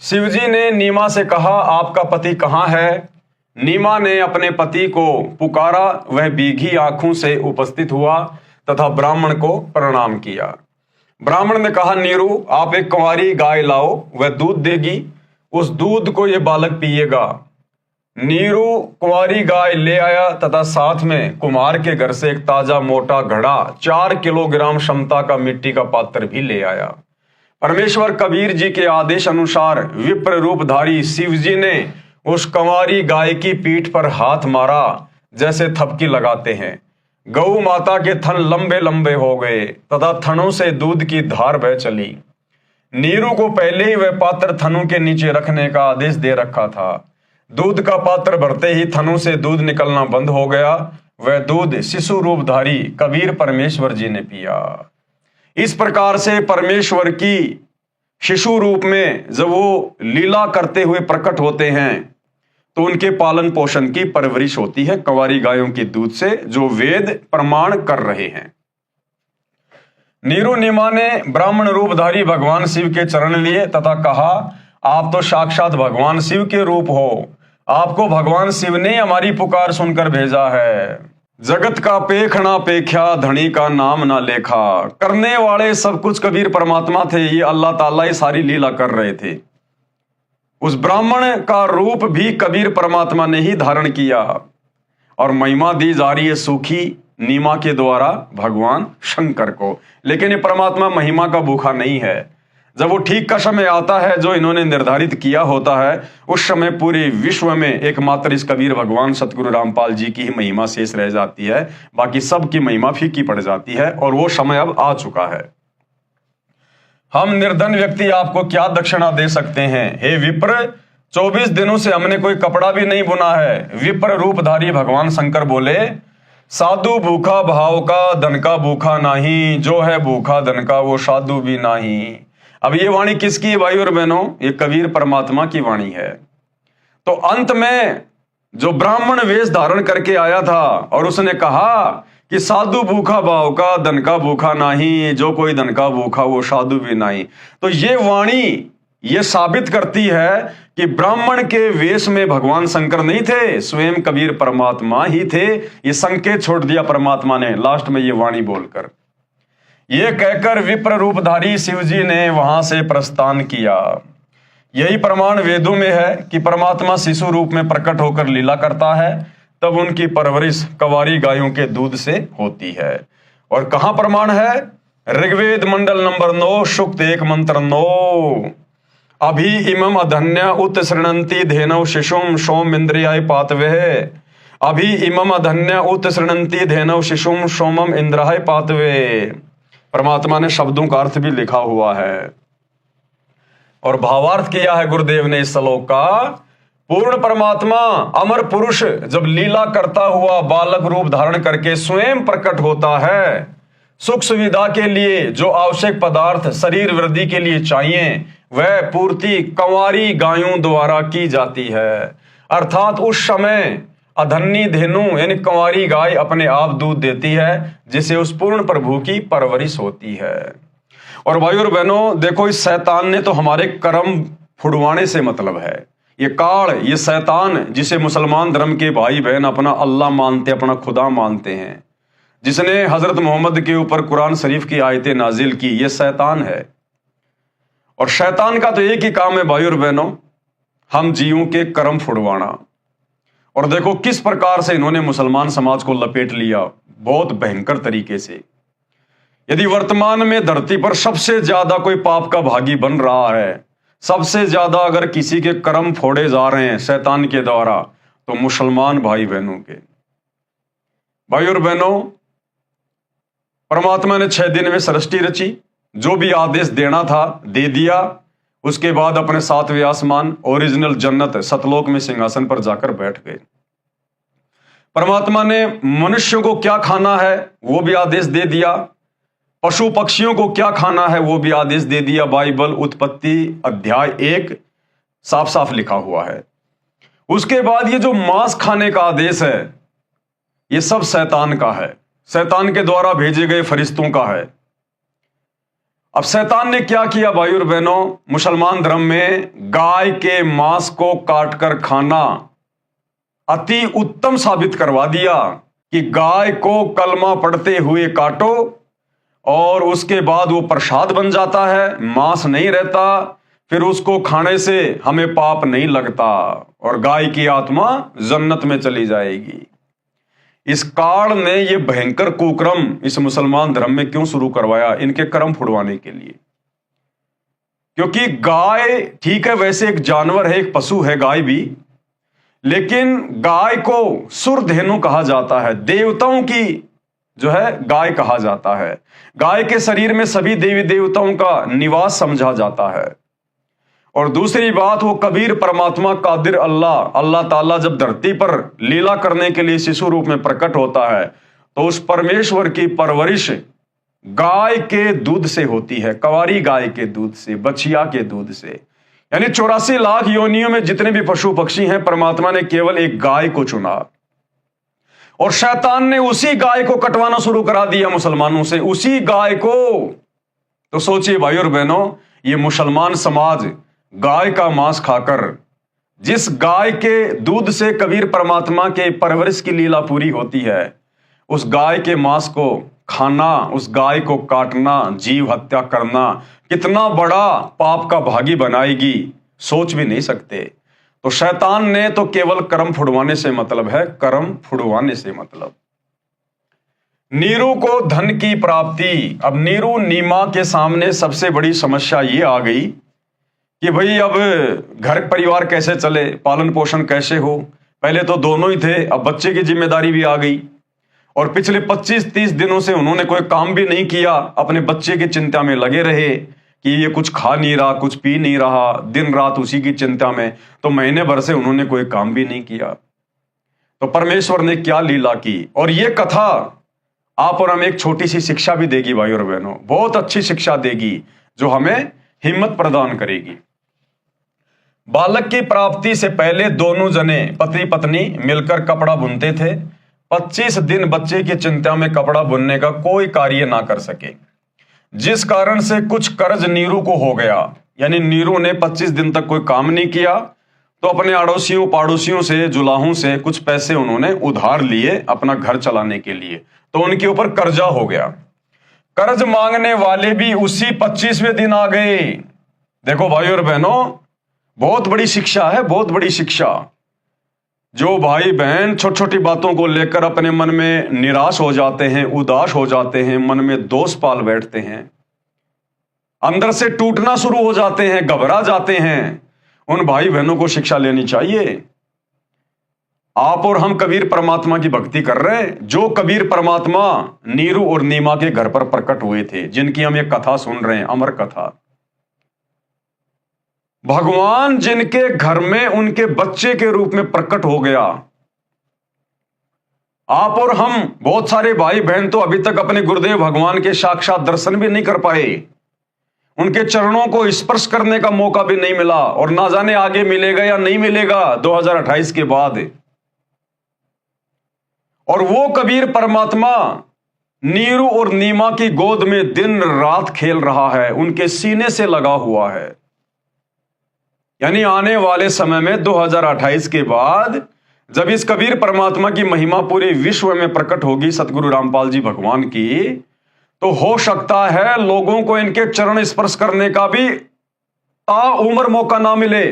शिवजी ने नीमा से कहा, आपका पति कहाँ है? नीमा ने अपने पति को पुकारा, वह भीगी आंखों से उपस्थित हुआ तथा ब्राह्मण को प्रणाम किया। ब्राह्मण ने कहा, नीरू, आप एक कुंवारी गाय लाओ, वह दूध देगी, उस दूध को यह बालक पिएगा। नीरू कुंवारी गाय ले आया तथा साथ में कुम्हार के घर से एक ताजा मोटा घड़ा 4 किलोग्राम क्षमता का मिट्टी का पात्र भी ले आया। परमेश्वर कबीर जी के आदेश अनुसार विप्र रूपधारी शिव जी ने उस कुंवारी गाय की पीठ पर हाथ मारा जैसे थपकी लगाते हैं। गौ माता के थन लंबे लंबे हो गए तथा थनों से दूध की धार बह चली। नीरू को पहले ही वह पात्र थनों के नीचे रखने का आदेश दे रखा था। दूध का पात्र भरते ही थनों से दूध निकलना बंद हो गया। वह दूध शिशु रूपधारी कबीर परमेश्वर जी ने पिया। इस प्रकार से परमेश्वर की शिशु रूप में जब वो लीला करते हुए प्रकट होते हैं तो उनके पालन पोषण की परवरिश होती है कुंवारी गायों के दूध से, जो वेद प्रमाण कर रहे हैं। नीरू नीमा ने ब्राह्मण रूपधारी भगवान शिव के चरण लिए तथा कहा, आप तो साक्षात भगवान शिव के रूप हो, आपको भगवान शिव ने हमारी पुकार सुनकर भेजा है। जगत का पेखना पेख्या, धनी का नाम ना लेखा। करने वाले सब कुछ कबीर परमात्मा थे, ये अल्लाह ताला ही सारी लीला कर रहे थे। उस ब्राह्मण का रूप भी कबीर परमात्मा ने ही धारण किया और महिमा दी जा रही है सूखी नीमा के द्वारा भगवान शंकर को। लेकिन ये परमात्मा महिमा का भूखा नहीं है। जब वो ठीक का समय आता है जो इन्होंने निर्धारित किया होता है, उस समय पूरे विश्व में एकमात्र इस कबीर भगवान सतगुरु रामपाल जी की ही महिमा शेष रह जाती है, बाकी सबकी महिमा फीकी पड़ जाती है और वो समय अब आ चुका है। हम निर्धन व्यक्ति आपको क्या दक्षिणा दे सकते हैं? हे विप्र, 24 दिनों से हमने कोई कपड़ा भी नहीं बुना है। विप्र रूपधारी भगवान शंकर बोले, साधु भूखा भाव का, धन का भूखा नहीं, जो है भूखा धन का वो साधु भी नहीं। अब ये वाणी किसकी है भाई और बहनों? ये कबीर परमात्मा की वाणी है। तो अंत में जो ब्राह्मण वेश धारण करके आया था और उसने कहा कि साधु भूखा भाव का, धन का भूखा नहीं, जो कोई धन का भूखा वो साधु भी नहीं। तो ये वाणी ये साबित करती है कि ब्राह्मण के वेश में भगवान शंकर नहीं थे, स्वयं कबीर परमात्मा ही थे। ये संकेत छोड़ दिया परमात्मा ने लास्ट में ये वाणी बोलकर। ये कहकर विप्र रूपधारी शिव जी ने वहां से प्रस्थान किया। यही प्रमाण वेदों में है कि परमात्मा शिशु रूप में प्रकट होकर लीला करता है, तब उनकी परवरिश कुंवारी गायों के दूध से होती है। और कहां प्रमाण है? ऋग्वेद मंडल नंबर 9 सूक्त 1 मंत्र 9। अभी इमम अधन्य उत शृणंति धेनव शिशुम सोम इंद्रियाय पातवे। अभी इमम अधन्य उत शृणंति धेनव शिशुम सोमम इंद्राय पातवे। परमात्मा ने शब्दों का अर्थ भी लिखा हुआ है और भावार्थ किया है गुरुदेव ने इस श्लोक का। पूर्ण परमात्मा अमर पुरुष जब लीला करता हुआ बालक रूप धारण करके स्वयं प्रकट होता है, सुख सुविधा के लिए जो आवश्यक पदार्थ शरीर वृद्धि के लिए चाहिए वह पूर्ति कुंवारी गायों द्वारा की जाती है। अर्थात उस समय अधन्नी धेनु यानी कुंवारी गाय अपने आप दूध देती है, जिसे उस पूर्ण प्रभु की परवरिश होती है। और भाई और बहनों देखो, इस शैतान ने तो हमारे कर्म फुड़वाने से मतलब है। ये काल, ये शैतान जिसे मुसलमान धर्म के भाई बहन अपना अल्लाह मानते, अपना खुदा मानते हैं, जिसने हजरत मोहम्मद के ऊपर कुरान शरीफ की आयतें नाजिल की, ये शैतान है। और शैतान का तो एक ही काम है भाई और बहनों, हम जीवों के कर्म फुड़वाना। और देखो किस प्रकार से इन्होंने मुसलमान समाज को लपेट लिया, बहुत भयंकर तरीके से। यदि वर्तमान में धरती पर सबसे ज्यादा कोई पाप का भागी बन रहा है, सबसे ज्यादा अगर किसी के कर्म फोड़े जा रहे हैं शैतान के द्वारा, तो मुसलमान भाई बहनों के। भाई और बहनों, परमात्मा ने 6 दिन में सृष्टि रची, जो भी आदेश देना था दे दिया। उसके बाद अपने 7वें आसमान ओरिजिनल जन्नत सतलोक में सिंहासन पर जाकर बैठ गए। परमात्मा ने मनुष्यों को क्या खाना है वो भी आदेश दे दिया, पशु पक्षियों को क्या खाना है वो भी आदेश दे दिया। बाइबल उत्पत्ति अध्याय 1 साफ साफ लिखा हुआ है। उसके बाद ये जो मांस खाने का आदेश है ये सब शैतान का है, शैतान के द्वारा भेजे गए फरिश्तों का है। अब शैतान ने क्या किया भाई और बहनों, मुसलमान धर्म में गाय के मांस को काटकर खाना अति उत्तम साबित करवा दिया कि गाय को कलमा पढ़ते हुए काटो और उसके बाद वो प्रसाद बन जाता है, मांस नहीं रहता, फिर उसको खाने से हमें पाप नहीं लगता और गाय की आत्मा जन्नत में चली जाएगी। इस काल ने ये भयंकर कुक्रम इस मुसलमान धर्म में क्यों शुरू करवाया? इनके कर्म फुड़वाने के लिए। क्योंकि गाय ठीक है, वैसे एक जानवर है, एक पशु है गाय भी, लेकिन गाय को सुरधेनु कहा जाता है, देवताओं की जो है गाय कहा जाता है। गाय के शरीर में सभी देवी देवताओं का निवास समझा जाता है। और दूसरी बात, वो कबीर परमात्मा कादिर अल्लाह ताला जब धरती पर लीला करने के लिए शिशु रूप में प्रकट होता है तो उस परमेश्वर की परवरिश गाय के दूध से होती है, कवारी गाय के दूध से, बछिया के दूध से। यानी 84 लाख योनियों में जितने भी पशु पक्षी हैं, परमात्मा ने केवल एक गाय को चुना और शैतान ने उसी गाय को कटवाना शुरू करा दिया मुसलमानों से, उसी गाय को। तो सोचिए भाई और बहनों, ये मुसलमान समाज गाय का मांस खाकर, जिस गाय के दूध से कबीर परमात्मा के परवरिश की लीला पूरी होती है, उस गाय के मांस को खाना, उस गाय को काटना, जीव हत्या करना कितना बड़ा पाप का भागी बनाएगी, सोच भी नहीं सकते। तो शैतान ने तो केवल कर्म फुड़वाने से मतलब है, कर्म फुड़वाने से मतलब। नीरू को धन की प्राप्ति। अब नीरू नीमा के सामने सबसे बड़ी समस्या ये आ गई कि भाई अब घर परिवार कैसे चले, पालन पोषण कैसे हो। पहले तो दोनों ही थे, अब बच्चे की जिम्मेदारी भी आ गई और पिछले 25-30 दिनों से उन्होंने कोई काम भी नहीं किया, अपने बच्चे की चिंता में लगे रहे कि ये कुछ खा नहीं रहा, कुछ पी नहीं रहा, दिन रात उसी की चिंता में। तो महीने भर से उन्होंने कोई काम भी नहीं किया। तो परमेश्वर ने क्या लीला की। और ये कथा आप और हमें एक छोटी सी शिक्षा भी देगी भाई और बहनों, बहुत अच्छी शिक्षा देगी जो हमें हिम्मत प्रदान करेगी। बालक की प्राप्ति से पहले दोनों जने पति पत्नी मिलकर कपड़ा बुनते थे। 25 दिन बच्चे की चिंता में कपड़ा बुनने का कोई कार्य ना कर सके, जिस कारण से कुछ कर्ज नीरू को हो गया। यानी नीरू ने 25 दिन तक कोई काम नहीं किया, तो अपने अड़ोसियों पाड़ोसियों से, जुलाहों से कुछ पैसे उन्होंने उधार लिए अपना घर चलाने के लिए, तो उनके ऊपर कर्जा हो गया। कर्ज मांगने वाले भी उसी 25वें दिन आ गए। देखो भाई और बहनों, बहुत बड़ी शिक्षा है, बहुत बड़ी शिक्षा। जो भाई बहन छोटी छोटी बातों को लेकर अपने मन में निराश हो जाते हैं, उदास हो जाते हैं, मन में दोष पाल बैठते हैं, अंदर से टूटना शुरू हो जाते हैं, घबरा जाते हैं, उन भाई बहनों को शिक्षा लेनी चाहिए। आप और हम कबीर परमात्मा की भक्ति कर रहे हैं, जो कबीर परमात्मा नीरू और नीमा के घर पर प्रकट हुए थे, जिनकी हम एक कथा सुन रहे हैं, अमर कथा। भगवान जिनके घर में उनके बच्चे के रूप में प्रकट हो गया। आप और हम बहुत सारे भाई बहन तो अभी तक अपने गुरुदेव भगवान के साक्षात दर्शन भी नहीं कर पाए, उनके चरणों को स्पर्श करने का मौका भी नहीं मिला, और ना जाने आगे मिलेगा या नहीं मिलेगा 2028 के बाद। और वो कबीर परमात्मा नीरू और नीमा की गोद में दिन रात खेल रहा है, उनके सीने से लगा हुआ है। यानी आने वाले समय में 2028 के बाद जब इस कबीर परमात्मा की महिमा पूरे विश्व में प्रकट होगी, सतगुरु रामपाल जी भगवान की, तो हो सकता है लोगों को इनके चरण स्पर्श करने का भी उम्र मौका ना मिले।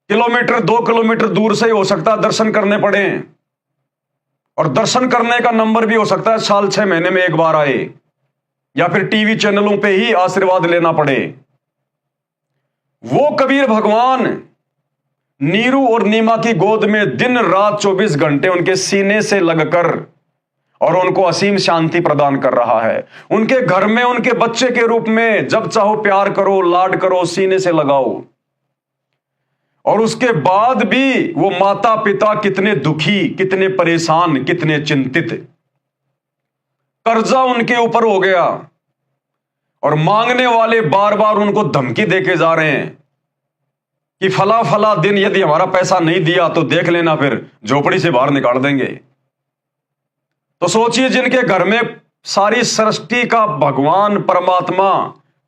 किलोमीटर 2 किलोमीटर दूर से ही हो सकता है दर्शन करने पड़े, और दर्शन करने का नंबर भी हो सकता है साल 6 महीने में एक बार आए, या फिर टीवी चैनलों पे ही आशीर्वाद लेना पड़े। वो कबीर भगवान नीरू और नीमा की गोद में दिन रात 24 घंटे उनके सीने से लगकर और उनको असीम शांति प्रदान कर रहा है। उनके घर में उनके बच्चे के रूप में जब चाहो प्यार करो, लाड करो, सीने से लगाओ। और उसके बाद भी वो माता पिता कितने दुखी, कितने परेशान, कितने चिंतित। कर्जा उनके ऊपर हो गया और मांगने वाले बार बार उनको धमकी देके जा रहे हैं कि फला फला दिन यदि हमारा पैसा नहीं दिया तो देख लेना, फिर झोपड़ी से बाहर निकाल देंगे। तो सोचिए, जिनके घर में सारी सृष्टि का भगवान परमात्मा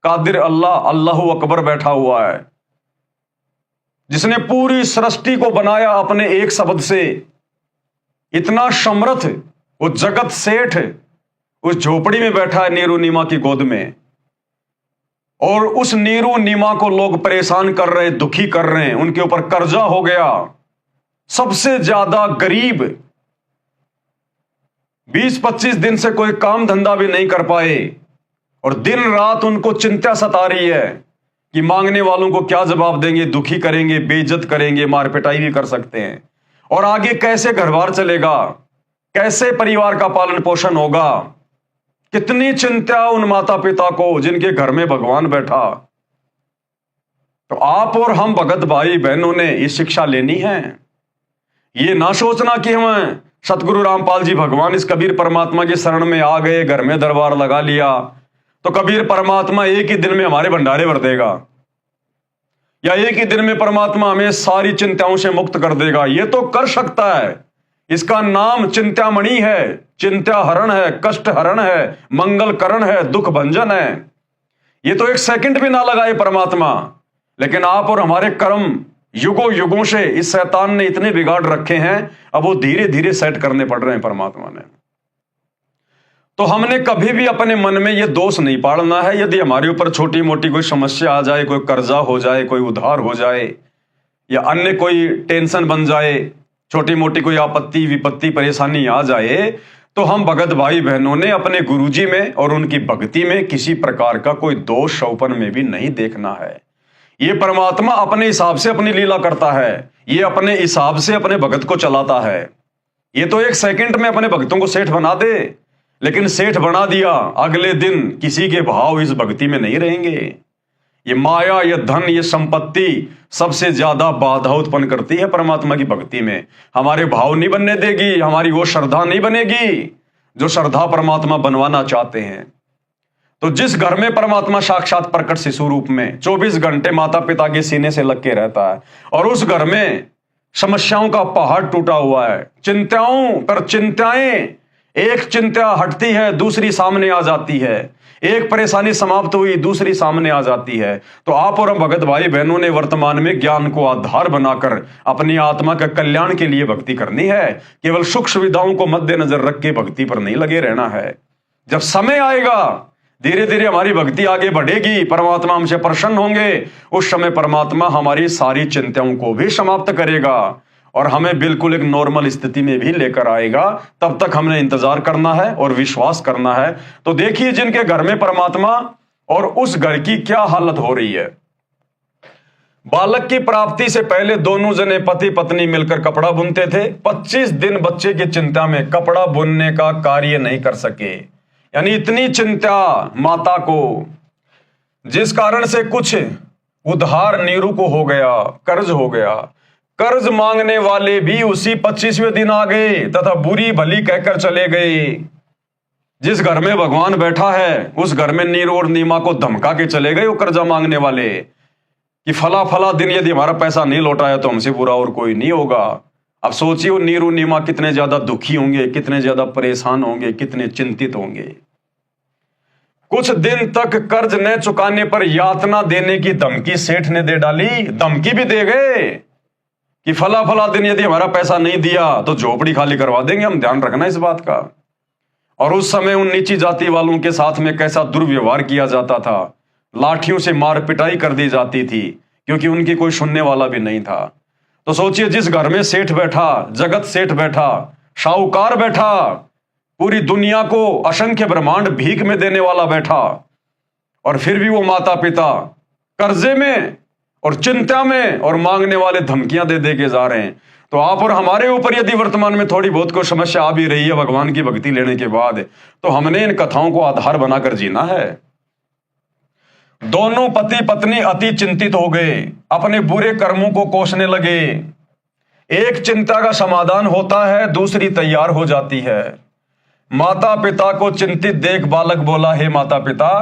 कादिर अल्लाह, अल्लाहू अकबर बैठा हुआ है, जिसने पूरी सृष्टि को बनाया अपने एक शब्द से, इतना समर्थ वो जगत सेठ उस झोपड़ी में बैठा है नीरू नीमा की गोद में, और उस नीरू नीमा को लोग परेशान कर रहे, दुखी कर रहे हैं, उनके ऊपर कर्जा हो गया। सबसे ज्यादा गरीब 20-25 दिन से कोई काम धंधा भी नहीं कर पाए, और दिन रात उनको चिंता सता रही है कि मांगने वालों को क्या जवाब देंगे, दुखी करेंगे, बेइज्जत करेंगे, मार पिटाई भी कर सकते हैं, और आगे कैसे घर-बार चलेगा, कैसे परिवार का पालन पोषण होगा। कितनी चिंता उन माता पिता को जिनके घर में भगवान बैठा। तो आप और हम भगत भाई बहनों ने ये शिक्षा लेनी है। ये ना सोचना कि हम सतगुरु रामपाल जी भगवान इस कबीर परमात्मा की शरण में आ गए, घर में दरबार लगा लिया, तो कबीर परमात्मा एक ही दिन में हमारे भंडारे भर देगा, या एक ही दिन में परमात्मा हमें सारी चिंताओं से मुक्त कर देगा। ये तो कर सकता है, इसका नाम चिंतामणि है, चिंता हरण है, कष्ट हरण है, मंगल करण है, दुख भंजन है। ये तो एक सेकंड भी ना लगाए परमात्मा। लेकिन आप और हमारे कर्म युगों युगों से इस शैतान ने इतने बिगाड़ रखे हैं, अब वो धीरे धीरे सेट करने पड़ रहे हैं परमात्मा ने। तो हमने कभी भी अपने मन में ये दोष नहीं पालना है। यदि हमारे ऊपर छोटी मोटी कोई समस्या आ जाए, कोई कर्जा हो जाए, कोई उधार हो जाए, या अन्य कोई टेंशन बन जाए, छोटी मोटी कोई आपत्ति विपत्ति परेशानी आ जाए, तो हम भगत भाई बहनों ने अपने गुरुजी में और उनकी भक्ति में किसी प्रकार का कोई दोष शौपन में भी नहीं देखना है। ये परमात्मा अपने हिसाब से अपनी लीला करता है, ये अपने हिसाब से अपने भगत को चलाता है। ये तो एक सेकंड में अपने भक्तों को सेठ बना दे, लेकिन सेठ बना दिया, अगले दिन किसी के भाव इस भक्ति में नहीं रहेंगे। ये माया, ये धन, ये संपत्ति सबसे ज्यादा बाधा उत्पन्न करती है परमात्मा की भक्ति में। हमारे भाव नहीं बनने देगी, हमारी वो श्रद्धा नहीं बनेगी जो श्रद्धा परमात्मा बनवाना चाहते हैं। तो जिस घर में परमात्मा साक्षात प्रकट शिशु रूप में 24 घंटे माता पिता के सीने से लग के रहता है, और उस घर में समस्याओं का पहाड़ टूटा हुआ है, चिंताओं पर चिंताएं, एक चिंता हटती है दूसरी सामने आ जाती है, एक परेशानी समाप्त हुई दूसरी सामने आ जाती है। तो आप और हम भगत भाई बहनों ने वर्तमान में ज्ञान को आधार बनाकर अपनी आत्मा के कल्याण के लिए भक्ति करनी है। केवल सुख सुविधाओं को मद्देनजर रख के भक्ति पर नहीं लगे रहना है। जब समय आएगा, धीरे धीरे हमारी भक्ति आगे बढ़ेगी, परमात्मा हमसे प्रसन्न होंगे, उस समय परमात्मा हमारी सारी चिंताओं को भी समाप्त करेगा और हमें बिल्कुल एक नॉर्मल स्थिति में भी लेकर आएगा। तब तक हमने इंतजार करना है और विश्वास करना है। तो देखिए, जिनके घर में परमात्मा और उस घर की क्या हालत हो रही है। बालक की प्राप्ति से पहले दोनों जने पति पत्नी मिलकर कपड़ा बुनते थे। 25 दिन बच्चे की चिंता में कपड़ा बुनने का कार्य नहीं कर सके, यानी इतनी चिंता माता को, जिस कारण से कुछ उधार नीरू को हो गया, कर्ज हो गया। कर्ज मांगने वाले भी उसी 25वें दिन आ गए तथा बुरी भली कहकर चले गए। जिस घर में भगवान बैठा है उस घर में नीरू और नीमा को धमका के चले गए वो कर्जा मांगने वाले कि फला फला दिन यदि हमारा पैसा नहीं लौटाया तो हमसे बुरा और कोई नहीं होगा। अब सोचिए, वो नीरू नीमा कितने ज्यादा दुखी होंगे, कितने ज्यादा परेशान होंगे, कितने चिंतित होंगे। कुछ दिन तक कर्ज न चुकाने पर यातना देने की धमकी सेठ ने दे डाली। धमकी भी दे गए कि फला फला दिन यदि हमारा पैसा नहीं दिया तो झोपड़ी खाली करवा देंगे, हम ध्यान रखना इस बात का। और उस समय उन नीची जाति वालों के साथ में कैसा दुर्व्यवहार किया जाता था, लाठियों से मार पिटाई कर दी जाती थी, क्योंकि उनकी कोई सुनने वाला भी नहीं था। तो सोचिए, जिस घर में सेठ बैठा, जगत सेठ बैठा, साहूकार बैठा, पूरी दुनिया को असंख्य ब्रह्मांड भीख में देने वाला बैठा, और फिर भी वो माता पिता कर्जे में और चिंता में और मांगने वाले धमकियां दे दे के जा रहे हैं। तो आप और हमारे ऊपर यदि वर्तमान में थोड़ी बहुत कोई समस्या आ भी रही है भगवान की भक्ति लेने के बाद, तो हमने इन कथाओं को आधार बनाकर जीना है। दोनों पति पत्नी अति चिंतित हो गए, अपने बुरे कर्मों को कोसने लगे। एक चिंता का समाधान होता है, दूसरी तैयार हो जाती है। माता पिता को चिंतित देख बालक बोला, हे माता पिता,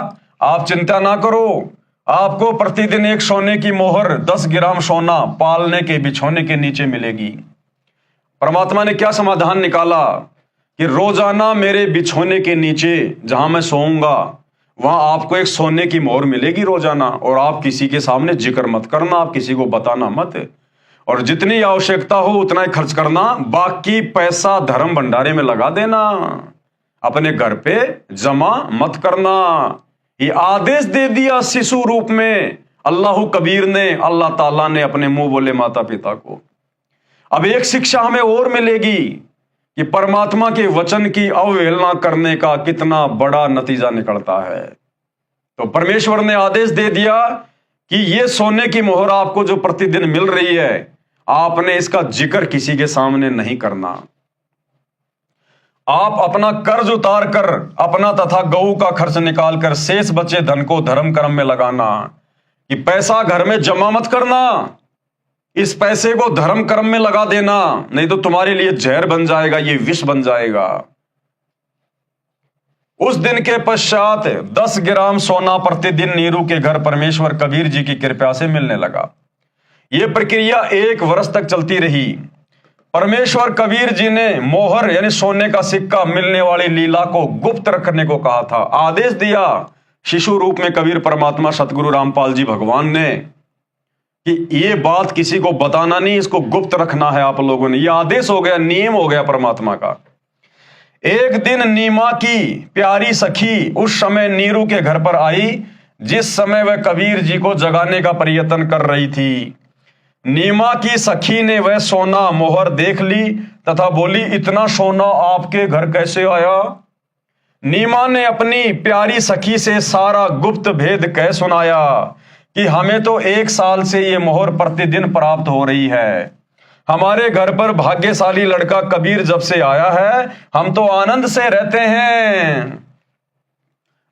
आप चिंता ना करो, आपको प्रतिदिन एक सोने की मोहर 10 ग्राम सोना पालने के बिछौने के नीचे मिलेगी। परमात्मा ने क्या समाधान निकाला कि रोजाना मेरे बिछौने के नीचे जहां मैं सोऊंगा वहां आपको एक सोने की मोहर मिलेगी रोजाना, और आप किसी के सामने जिक्र मत करना, आप किसी को बताना मत, और जितनी आवश्यकता हो उतना ही खर्च करना, बाकी पैसा धर्म भंडारे में लगा देना, अपने घर पे जमा मत करना। ये आदेश दे दिया शिशु रूप में अल्लाह कबीर ने, अल्लाह ताला ने अपने मुंह बोले माता पिता को। अब एक शिक्षा हमें और मिलेगी कि परमात्मा के वचन की अवहेलना करने का कितना बड़ा नतीजा निकलता है। तो परमेश्वर ने आदेश दे दिया कि ये सोने की मोहर आपको जो प्रतिदिन मिल रही है, आपने इसका जिक्र किसी के सामने नहीं करना। आप अपना कर्ज उतार कर, अपना तथा गऊ का खर्च निकालकर शेष बचे धन को धर्म कर्म में लगाना, कि पैसा घर में जमा मत करना, इस पैसे को धर्म कर्म में लगा देना, नहीं तो तुम्हारे लिए जहर बन जाएगा, ये विष बन जाएगा। उस दिन के पश्चात 10 ग्राम सोना प्रतिदिन नीरू के घर परमेश्वर कबीर जी की कृपा से मिलने लगा। यह प्रक्रिया 1 वर्ष तक चलती रही। परमेश्वर कबीर जी ने मोहर यानी सोने का सिक्का मिलने वाली लीला को गुप्त रखने को कहा था। आदेश दिया शिशु रूप में कबीर परमात्मा सतगुरु रामपाल जी भगवान ने कि ये बात किसी को बताना नहीं, इसको गुप्त रखना है आप लोगों ने। यह आदेश हो गया, नियम हो गया परमात्मा का। एक दिन नीमा की प्यारी सखी उस समय नीरू के घर पर आई जिस समय वह कबीर जी को जगाने का प्रयत्न कर रही थी। नीमा की सखी ने वह सोना मोहर देख ली तथा बोली, इतना सोना आपके घर कैसे आया? नीमा ने अपनी प्यारी सखी से सारा गुप्त भेद कह सुनाया कि हमें तो 1 साल से ये मोहर प्रतिदिन प्राप्त हो रही है। हमारे घर पर भाग्यशाली लड़का कबीर जब से आया है, हम तो आनंद से रहते हैं।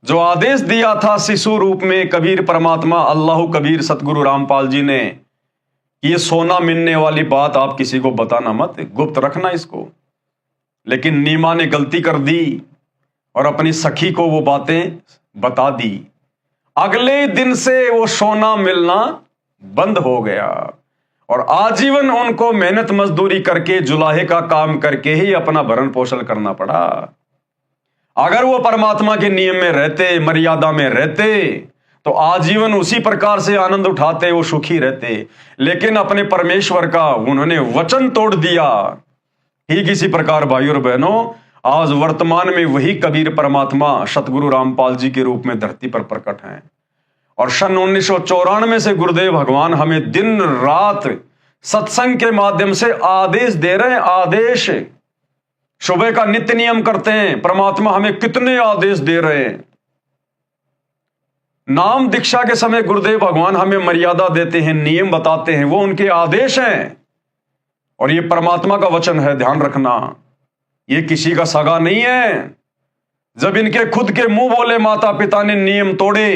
जो आदेश दिया था शिशु रूप में कबीर परमात्मा अल्लाह कबीर सतगुरु रामपाल जी ने, ये सोना मिलने वाली बात आप किसी को बताना मत, गुप्त रखना इसको। लेकिन नीमा ने गलती कर दी और अपनी सखी को वो बातें बता दी। अगले दिन से वो सोना मिलना बंद हो गया और आजीवन उनको मेहनत मजदूरी करके जुलाहे का काम करके ही अपना भरण पोषण करना पड़ा। अगर वो परमात्मा के नियम में रहते, मर्यादा में रहते, तो आजीवन उसी प्रकार से आनंद उठाते, वो सुखी रहते। लेकिन अपने परमेश्वर का उन्होंने वचन तोड़ दिया। ठीक इसी प्रकार भाइयों और बहनों, आज वर्तमान में वही कबीर परमात्मा सतगुरु रामपाल जी के रूप में धरती पर प्रकट हैं। और सन 1994 से गुरुदेव भगवान हमें दिन रात सत्संग के माध्यम से आदेश दे रहे हैं। आदेश सुबह का नित्य नियम करते हैं, परमात्मा हमें कितने आदेश दे रहे हैं। नाम दीक्षा के समय गुरुदेव भगवान हमें मर्यादा देते हैं, नियम बताते हैं, वो उनके आदेश हैं और ये परमात्मा का वचन है। ध्यान रखना, ये किसी का सगा नहीं है। जब इनके खुद के मुंह बोले माता पिता ने नियम तोड़े,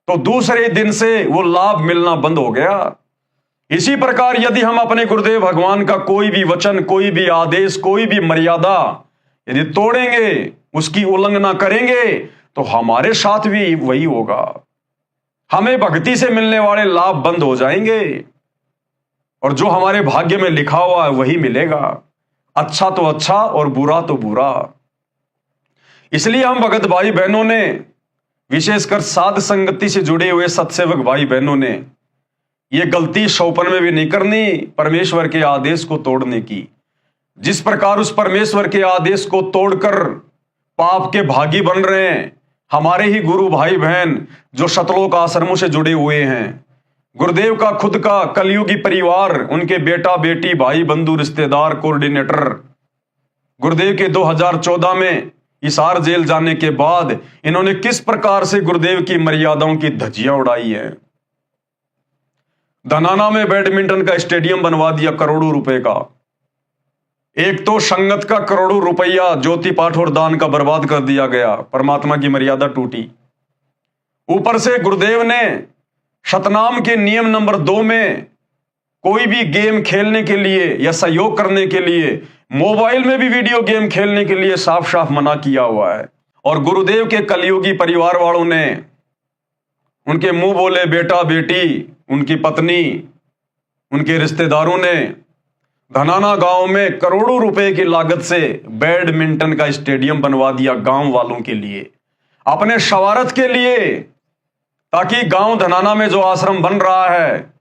तो दूसरे दिन से वो लाभ मिलना बंद हो गया। इसी प्रकार यदि हम अपने गुरुदेव भगवान का कोई भी वचन, कोई भी आदेश, कोई भी मर्यादा यदि तोड़ेंगे, उसकी उल्लंघना करेंगे, तो हमारे साथ भी वही होगा। हमें भक्ति से मिलने वाले लाभ बंद हो जाएंगे और जो हमारे भाग्य में लिखा हुआ है वही मिलेगा। अच्छा तो अच्छा और बुरा तो बुरा। इसलिए हम भगत भाई बहनों ने, विशेषकर साध संगति से जुड़े हुए सत्सेवक भाई बहनों ने, यह गलती सौपन में भी नहीं करनी परमेश्वर के आदेश को तोड़ने की। जिस प्रकार उस परमेश्वर के आदेश को तोड़कर पाप के भागी बन रहे हैं हमारे ही गुरु भाई बहन जो शतलोक आश्रमों से जुड़े हुए हैं। गुरुदेव का खुद का कलयुगी परिवार, उनके बेटा बेटी, भाई बंधु, रिश्तेदार, कोऑर्डिनेटर, गुरुदेव के 2014 में हिसार जेल जाने के बाद इन्होंने किस प्रकार से गुरुदेव की मर्यादाओं की धज्जियां उड़ाई है। धनाना में बैडमिंटन का स्टेडियम बनवा दिया करोड़ों रुपए का। एक तो संगत का करोड़ों रुपया ज्योति पाठ और दान का बर्बाद कर दिया गया, परमात्मा की मर्यादा टूटी। ऊपर से गुरुदेव ने शतनाम के नियम नंबर 2 में कोई भी गेम खेलने के लिए या सहयोग करने के लिए, मोबाइल में भी वीडियो गेम खेलने के लिए साफ साफ मना किया हुआ है। और गुरुदेव के कलयुगी परिवार वालों ने, उनके मुंह बोले बेटा बेटी, उनकी पत्नी, उनके रिश्तेदारों ने धनाना गांव में करोड़ों रुपए की लागत से बैडमिंटन का स्टेडियम बनवा दिया गांव वालों के लिए, अपने शवारत के लिए, ताकि गांव धनाना में जो आश्रम बन रहा है,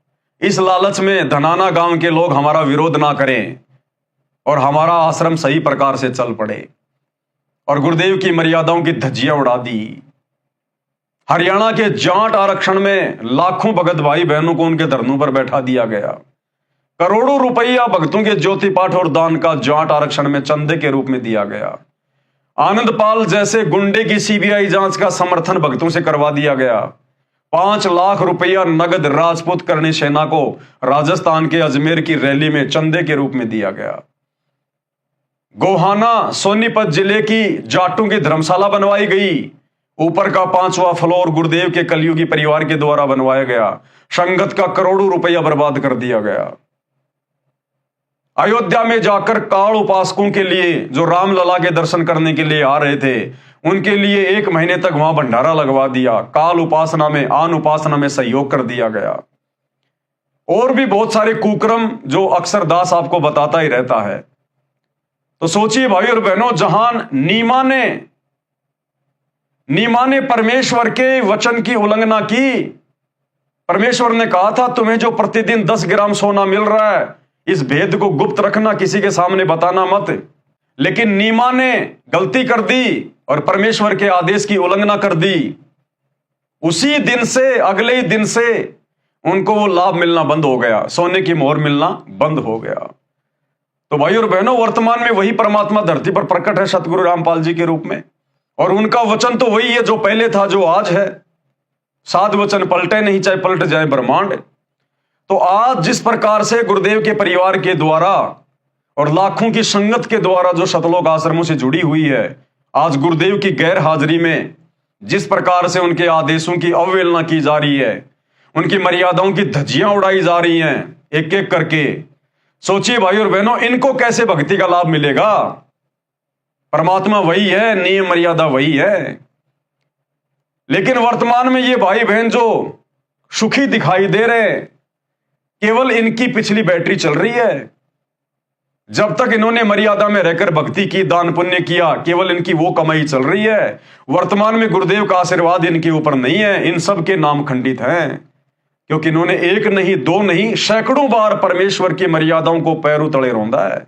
इस लालच में धनाना गांव के लोग हमारा विरोध ना करें और हमारा आश्रम सही प्रकार से चल पड़े। और गुरुदेव की मर्यादाओं की धज्जियां उड़ा दी। हरियाणा के जाट आरक्षण में लाखों भगत भाई बहनों को उनके धरनों पर बैठा दिया गया। करोड़ों रुपया भक्तों के ज्योति पाठ और दान का जाट आरक्षण में चंदे के रूप में दिया गया। आनंद पाल जैसे गुंडे की सीबीआई जांच का समर्थन भक्तों से करवा दिया गया। 5 लाख रुपया नगद राजपूत करणी सेना को राजस्थान के अजमेर की रैली में चंदे के रूप में दिया गया। गोहाना सोनीपत जिले की जाटों की धर्मशाला बनवाई गई। ऊपर का 5वां फ्लोर गुरुदेव के कलयुगी परिवार के द्वारा बनवाया गया। संगत का करोड़ों रुपया बर्बाद कर दिया गया। अयोध्या में जाकर काल उपासकों के लिए, जो रामलला के दर्शन करने के लिए आ रहे थे, उनके लिए 1 महीने तक वहां भंडारा लगवा दिया। काल उपासना में, आन उपासना में सहयोग कर दिया गया। और भी बहुत सारे कुक्रम जो अक्सर दास आपको बताता ही रहता है। तो सोचिए भाई और बहनों, जहां नीमा ने परमेश्वर के वचन की उल्लंघना की। परमेश्वर ने कहा था तुम्हें जो प्रतिदिन 10 ग्राम सोना मिल रहा है, इस भेद को गुप्त रखना, किसी के सामने बताना मत। लेकिन नीमा ने गलती कर दी और परमेश्वर के आदेश की उल्लंघना कर दी। उसी दिन से, अगले ही दिन से उनको वो लाभ मिलना बंद हो गया, सोने की मोहर मिलना बंद हो गया। तो भाई और बहनों, वर्तमान में वही परमात्मा धरती पर प्रकट है सतगुरु रामपाल जी के रूप में। और उनका वचन तो वही है जो पहले था, जो आज है। साध वचन पलटे नहीं, चाहे पलट जाए ब्रह्मांड। तो आज जिस प्रकार से गुरुदेव के परिवार के द्वारा और लाखों की संगत के द्वारा जो शतलोक आश्रमों से जुड़ी हुई है, आज गुरुदेव की गैर हाजिरी में जिस प्रकार से उनके आदेशों की अवहेलना की जा रही है, उनकी मर्यादाओं की धज्जियां उड़ाई जा रही हैं एक एक करके, सोचिए भाई और बहनों, इनको कैसे भक्ति का लाभ मिलेगा? परमात्मा वही है, नियम मर्यादा वही है। लेकिन वर्तमान में ये भाई बहन जो सुखी दिखाई दे रहे, केवल इनकी पिछली बैटरी चल रही है। जब तक इन्होंने मर्यादा में रहकर भक्ति की, दान पुण्य किया, केवल इनकी वो कमाई चल रही है। वर्तमान में गुरुदेव का आशीर्वाद इनके ऊपर नहीं है। इन सब के नाम खंडित हैं, क्योंकि इन्होंने 1 नहीं 2 नहीं सैकड़ों बार परमेश्वर की मर्यादाओं को पैरों तले रौंदा है।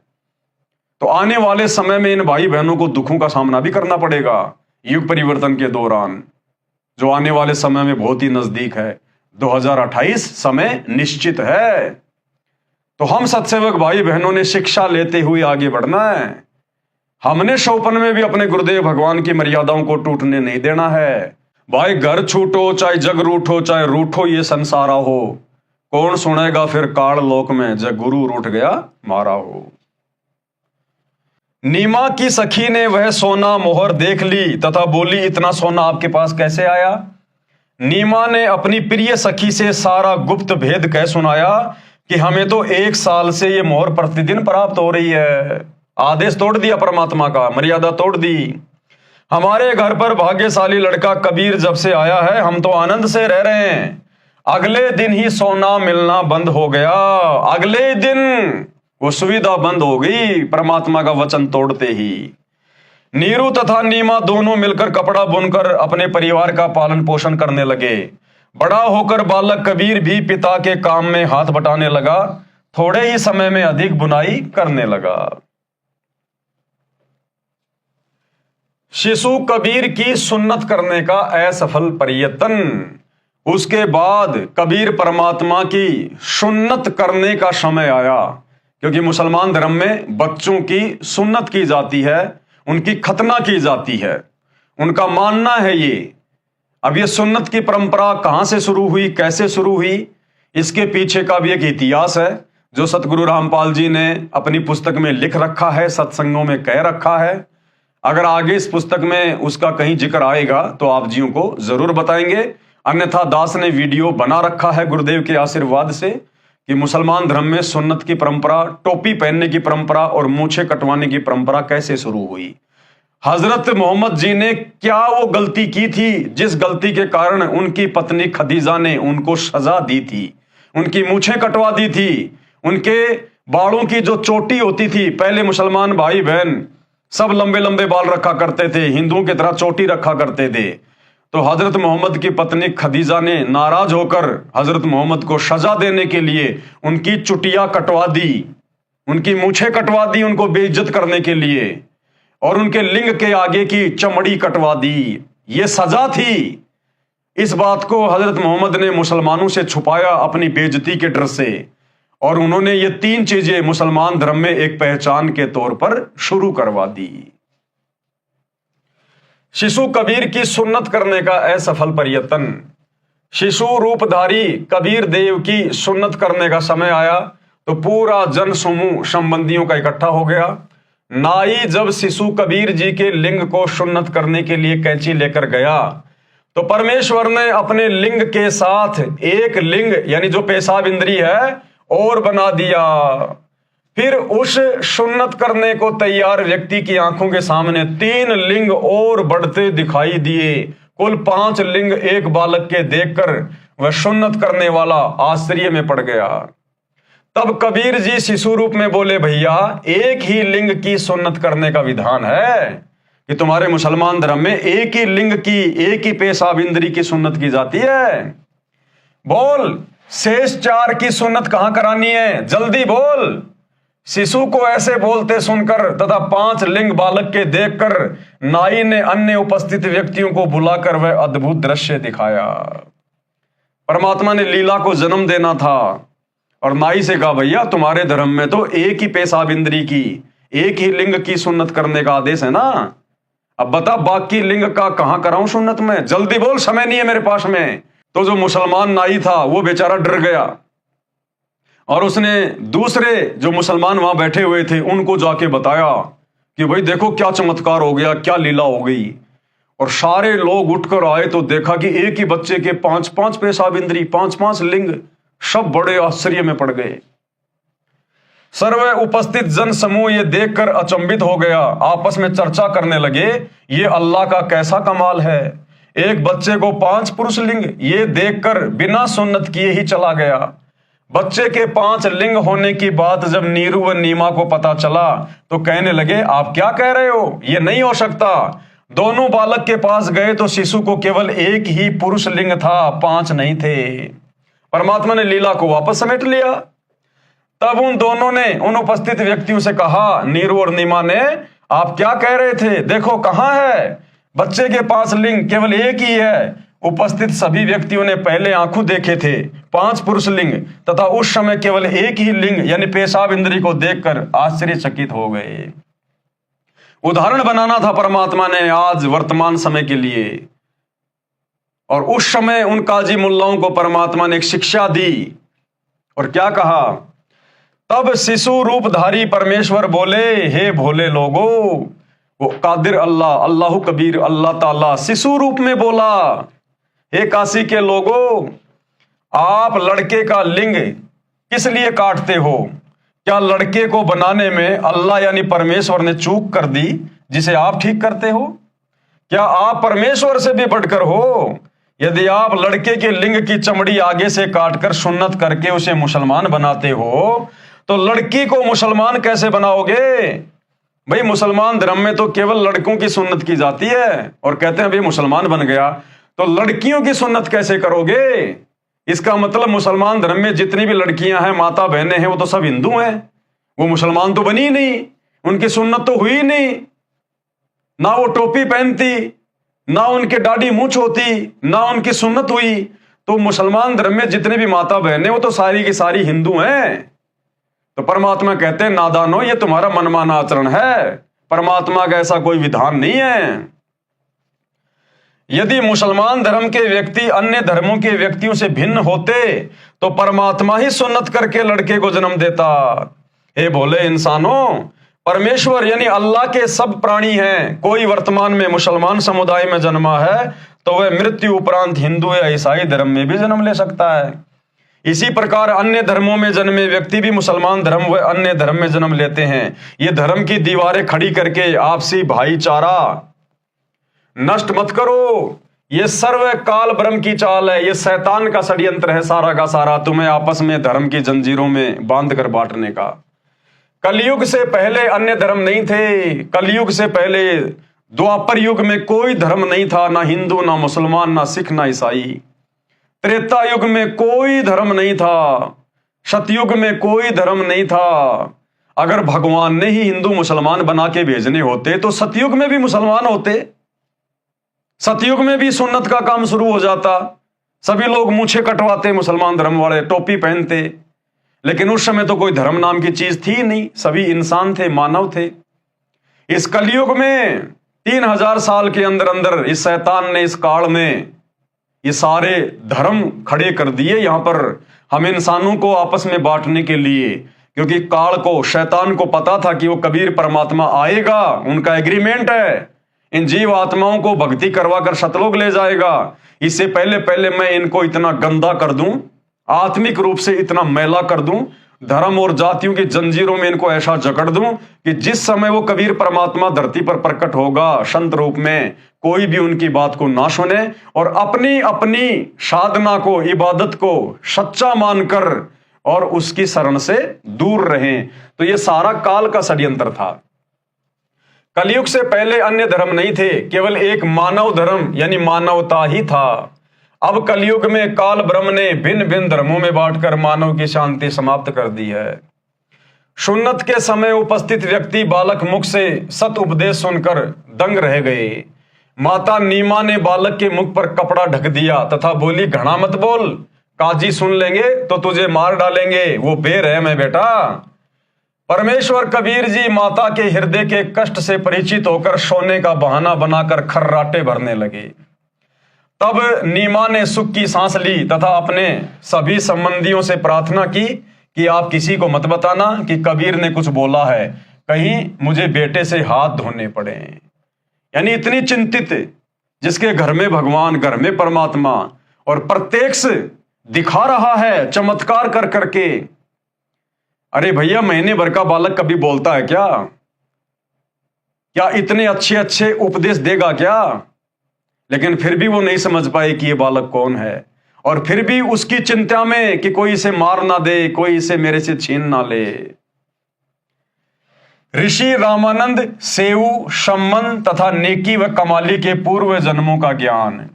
तो आने वाले समय में इन भाई बहनों को दुखों का सामना भी करना पड़ेगा। युग परिवर्तन के दौरान, जो आने वाले समय में बहुत ही नजदीक है, 2028 समय निश्चित है। तो हम सत्सेवक भाई बहनों ने शिक्षा लेते हुए आगे बढ़ना है। हमने शौपन में भी अपने गुरुदेव भगवान की मर्यादाओं को टूटने नहीं देना है। भाई घर छूटो चाहे जग रूठो, चाहे रूठो ये संसारा हो, कौन सुनेगा फिर काल लोक में, जब गुरु रूठ गया मारा हो। नीमा की सखी ने वह सोना मोहर देख ली तथा बोली, इतना सोना आपके पास कैसे आया? नीमा ने अपनी प्रिय सखी से सारा गुप्त भेद कह सुनाया कि हमें तो 1 साल से ये मोहर प्रतिदिन प्राप्त हो रही है। आदेश तोड़ दिया परमात्मा का, मर्यादा तोड़ दी। हमारे घर पर भाग्यशाली लड़का कबीर जब से आया है, हम तो आनंद से रह रहे हैं। अगले दिन ही सोना मिलना बंद हो गया। अगले दिन वो सुविधा बंद हो गई, परमात्मा का वचन तोड़ते ही। नीरू तथा नीमा दोनों मिलकर कपड़ा बुनकर अपने परिवार का पालन पोषण करने लगे। बड़ा होकर बालक कबीर भी पिता के काम में हाथ बटाने लगा। थोड़े ही समय में अधिक बुनाई करने लगा। शिशु कबीर की सुन्नत करने का असफल प्रयत्न। उसके बाद कबीर परमात्मा की सुन्नत करने का समय आया, क्योंकि मुसलमान धर्म में बच्चों की सुन्नत की जाती है, उनकी खतना की जाती है, उनका मानना है ये। अब ये सुन्नत की परंपरा कहां से शुरू हुई, कैसे शुरू हुई, इसके पीछे का भी एक इतिहास है जो सतगुरु रामपाल जी ने अपनी पुस्तक में लिख रखा है, सत्संगों में कह रखा है। अगर आगे इस पुस्तक में उसका कहीं जिक्र आएगा तो आप जियों को जरूर बताएंगे, अन्यथा दास ने वीडियो बना रखा है गुरुदेव के आशीर्वाद से कि मुसलमान धर्म में सुन्नत की परंपरा, टोपी पहनने की परंपरा और मूछें कटवाने की परंपरा कैसे शुरू हुई। हजरत मोहम्मद जी ने क्या वो गलती की थी जिस गलती के कारण उनकी पत्नी खदीजा ने उनको सजा दी थी, उनकी मूछें कटवा दी थी, उनके बालों की जो चोटी होती थी। पहले मुसलमान भाई बहन सब लंबे लंबे बाल रखा करते थे, हिंदुओं की तरह चोटी रखा करते थे। तो हजरत मोहम्मद की पत्नी खदीजा ने नाराज होकर हजरत मोहम्मद को सजा देने के लिए उनकी चुटिया कटवा दी, उनकी मूछें कटवा दी उनको बेइज्जत करने के लिए, और उनके लिंग के आगे की चमड़ी कटवा दी। ये सजा थी। इस बात को हजरत मोहम्मद ने मुसलमानों से छुपाया अपनी बेइज्जती के डर से, और उन्होंने ये 3 चीजें मुसलमान धर्म में एक पहचान के तौर पर शुरू करवा दी। शिशु कबीर की सुन्नत करने का असफल प्रयत्न। शिशु रूपधारी कबीर देव की सुन्नत करने का समय आया तो पूरा जन समूह संबंधियों का इकट्ठा हो गया। नाई जब शिशु कबीर जी के लिंग को सुन्नत करने के लिए कैंची लेकर गया तो परमेश्वर ने अपने लिंग के साथ एक लिंग यानी जो पेशाब इंद्री है और बना दिया। फिर उस सुन्नत करने को तैयार व्यक्ति की आंखों के सामने 3 लिंग और बढ़ते दिखाई दिए। कुल 5 लिंग एक बालक के देखकर वह सुन्नत करने वाला आश्चर्य में पड़ गया। तब कबीर जी शिशु रूप में बोले, भैया एक ही लिंग की सुन्नत करने का विधान है कि तुम्हारे मुसलमान धर्म में एक ही लिंग की, एक ही पेशाब इंद्री की सुन्नत की जाती है। बोल, शेष 4 की सुन्नत कहां करानी है, जल्दी बोल। शिशु को ऐसे बोलते सुनकर तथा 5 लिंग बालक के देखकर नाई ने अन्य उपस्थित व्यक्तियों को बुलाकर वह अद्भुत दृश्य दिखाया। परमात्मा ने लीला को जन्म देना था और नाई से कहा, भैया तुम्हारे धर्म में तो एक ही पेशाब इंद्री की, एक ही लिंग की सुन्नत करने का आदेश है ना। अब बता बाकी लिंग का कहां कराऊं सुन्नत में, जल्दी बोल, समय नहीं है मेरे पास में। तो जो मुसलमान नाई था वो बेचारा डर गया और उसने दूसरे जो मुसलमान वहां बैठे हुए थे उनको जाके बताया कि भाई देखो क्या चमत्कार हो गया, क्या लीला हो गई। और सारे लोग उठकर आए तो देखा कि एक ही बच्चे के 5-5 पेशाब इंद्री, 5-5 लिंग। सब बड़े आश्चर्य में पड़ गए। सर्व उपस्थित जन समूह ये देखकर अचंभित हो गया, आपस में चर्चा करने लगे, ये अल्लाह का कैसा कमाल है। एक बच्चे को 5 पुरुष लिंग, ये देखकर बिना सुन्नत किए ही चला गया। बच्चे के 5 लिंग होने की बात जब नीरू व नीमा को पता चला तो कहने लगे, आप क्या कह रहे हो, ये नहीं हो सकता। दोनों बालक के पास गए तो शिशु को केवल एक ही पुरुष लिंग था, 5 नहीं थे। परमात्मा ने लीला को वापस समेट लिया। तब उन दोनों ने उन उपस्थित व्यक्तियों से कहा, नीरू और नीमा ने, आप क्या कह रहे थे, देखो कहां है। बच्चे के 5 लिंग केवल एक ही है। उपस्थित सभी व्यक्तियों ने पहले आंखों देखे थे 5 पुरुष लिंग तथा उस समय केवल एक ही लिंग यानी पेशाब इंद्री को देखकर आश्चर्यचकित हो गए। उदाहरण बनाना था परमात्मा ने आज वर्तमान समय के लिए, और उस समय उन काजी मुल्लाओं को परमात्मा ने एक शिक्षा दी और क्या कहा। तब शिशु रूपधारी परमेश्वर बोले, हे भोले लोगो, वो कादिर अल्लाह, अल्लाह कबीर, अल्लाह ताला शिशु रूप में बोला, हे काशी के लोगों, आप लड़के का लिंग किस लिए काटते हो। क्या लड़के को बनाने में अल्लाह यानी परमेश्वर ने चूक कर दी जिसे आप ठीक करते हो। क्या आप परमेश्वर से भी बढ़कर हो। यदि आप लड़के के लिंग की चमड़ी आगे से काटकर सुन्नत करके उसे मुसलमान बनाते हो तो लड़की को मुसलमान कैसे बनाओगे। भाई मुसलमान धर्म में तो केवल लड़कों की सुन्नत की जाती है और कहते हैं भाई मुसलमान बन गया, तो लड़कियों की सुन्नत कैसे करोगे। इसका मतलब मुसलमान धर्म में जितनी भी लड़कियां हैं, माता बहनें हैं, वो तो सब हिंदू हैं, वो मुसलमान तो बनी नहीं, उनकी सुन्नत तो हुई नहीं। ना वो टोपी पहनती, ना उनके दाढ़ी मूंछ होती, ना उनकी सुन्नत हुई। तो मुसलमान धर्म में जितने भी माता बहनें वो तो सारी की सारी हिंदू हैं। तो परमात्मा कहते हैं नादानो, ये तुम्हारा मनमाना आचरण है, परमात्मा का ऐसा कोई विधान नहीं है। यदि मुसलमान धर्म के व्यक्ति अन्य धर्मों के व्यक्तियों से भिन्न होते तो परमात्मा ही सुन्नत करके लड़के को जन्म देता। हे भोले इंसानों, परमेश्वर यानी अल्लाह के सब प्राणी हैं। कोई वर्तमान में मुसलमान समुदाय में जन्मा है तो वह मृत्यु उपरांत हिंदू या ईसाई धर्म में भी जन्म ले सकता है। इसी प्रकार अन्य धर्मों में जन्मे व्यक्ति भी मुसलमान धर्म व अन्य धर्म में जन्म लेते हैं। ये धर्म की दीवारें खड़ी करके आपसी भाईचारा नष्ट मत करो। ये सर्व काल ब्रह्म की चाल है। ये शैतान का षड्यंत्र है सारा का सारा, तुम्हें आपस में धर्म की जंजीरों में बांध कर बांटने का। कलयुग से पहले अन्य धर्म नहीं थे। कलयुग से पहले द्वापर युग में कोई धर्म नहीं था, ना हिंदू, ना मुसलमान, ना सिख, ना ईसाई। त्रेता युग में कोई धर्म नहीं था। सतयुग में कोई धर्म नहीं था। अगर भगवान ने ही हिंदू मुसलमान बना के भेजने होते तो सतयुग में भी मुसलमान होते। सतयुग में भी सुन्नत का काम शुरू हो जाता। सभी लोग मूछें कटवाते, मुसलमान धर्म वाले टोपी पहनते। लेकिन उस समय तो कोई धर्म नाम की चीज थी नहीं, सभी इंसान थे, मानव थे। इस कलयुग में 3000 साल के अंदर अंदर इस शैतान ने, इस काल में ये सारे धर्म खड़े कर दिए यहां पर हम इंसानों को आपस में बांटने के लिए। क्योंकि काल को, शैतान को पता था कि वो कबीर परमात्मा आएगा, उनका एग्रीमेंट है, इन जीव आत्माओं को भक्ति करवा कर सतलोक ले जाएगा। इससे पहले पहले मैं इनको इतना गंदा कर दूं, आत्मिक रूप से इतना मैला कर दूं, धर्म और जातियों की जंजीरों में इनको ऐसा जकड़ दूं कि जिस समय वो कबीर परमात्मा धरती पर प्रकट होगा संत रूप में, कोई भी उनकी बात को ना सुने और अपनी अपनी साधना को, इबादत को सच्चा मानकर और उसकी शरण से दूर रहें। तो ये सारा काल का षड्यंत्र था। कलयुग से पहले अन्य धर्म नहीं थे, केवल एक मानव धर्म यानी मानवता ही था। अब कलयुग में काल ब्रह्म ने भिन्न भिन्न धर्मों में बांटकर मानव की शांति समाप्त कर दी है। सुन्नत के समय उपस्थित व्यक्ति बालक मुख से सत उपदेश सुनकर दंग रह गए। माता नीमा ने बालक के मुख पर कपड़ा ढक दिया तथा बोली, घना मत बोल, काजी सुन लेंगे तो तुझे मार डालेंगे, वो बेरहम है बेटा। परमेश्वर कबीर जी माता के हृदय के कष्ट से परिचित होकर सोने का बहाना बनाकर खर्राटे भरने लगे। तब नीमा ने सुख की सांस ली तथा अपने सभी संबंधियों से प्रार्थना की कि आप किसी को मत बताना कि कबीर ने कुछ बोला है, कहीं मुझे बेटे से हाथ धोने पड़े। यानी इतनी चिंतित, जिसके घर में भगवान, घर में परमात्मा और प्रत्यक्ष दिखा रहा है चमत्कार कर करके। अरे भैया, महीने भर का बालक कभी बोलता है क्या? क्या इतने अच्छे अच्छे उपदेश देगा क्या? लेकिन फिर भी वो नहीं समझ पाए कि ये बालक कौन है, और फिर भी उसकी चिंता में कि कोई इसे मार ना दे, कोई इसे मेरे से छीन ना ले। ऋषि रामानंद सेऊ, सम्मन तथा नेकी व कमाली के पूर्व जन्मों का ज्ञान।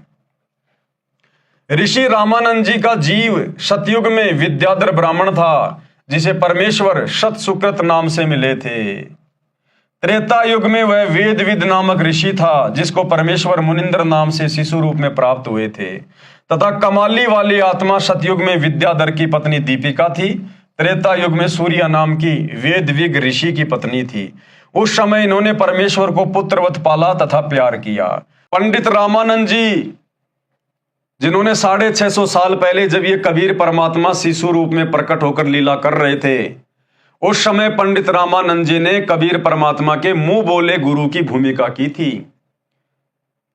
ऋषि रामानंद जी का जीव सतयुग में विद्याधर ब्राह्मण था, जिसे परमेश्वर सत सुकृत नाम से मिले थे। त्रेता युग में वह वेदविद नामक ऋषि था, जिसको परमेश्वर मुनिंद्र नाम से शिशु रूप में प्राप्त हुए थे। तथा कमाली वाली आत्मा सतयुग में विद्याधर की पत्नी दीपिका थी। त्रेता युग में सूर्य नाम की वेदविग ऋषि की पत्नी थी। उस समय इन्होंने परमेश्वर को पुत्रवत पाला तथा प्यार किया। पंडित रामानंद जी, जिन्होंने 650 साल पहले जब ये कबीर परमात्मा शिशु रूप में प्रकट होकर लीला कर रहे थे, उस समय पंडित रामानंद जी ने कबीर परमात्मा के मुंह बोले गुरु की भूमिका की थी।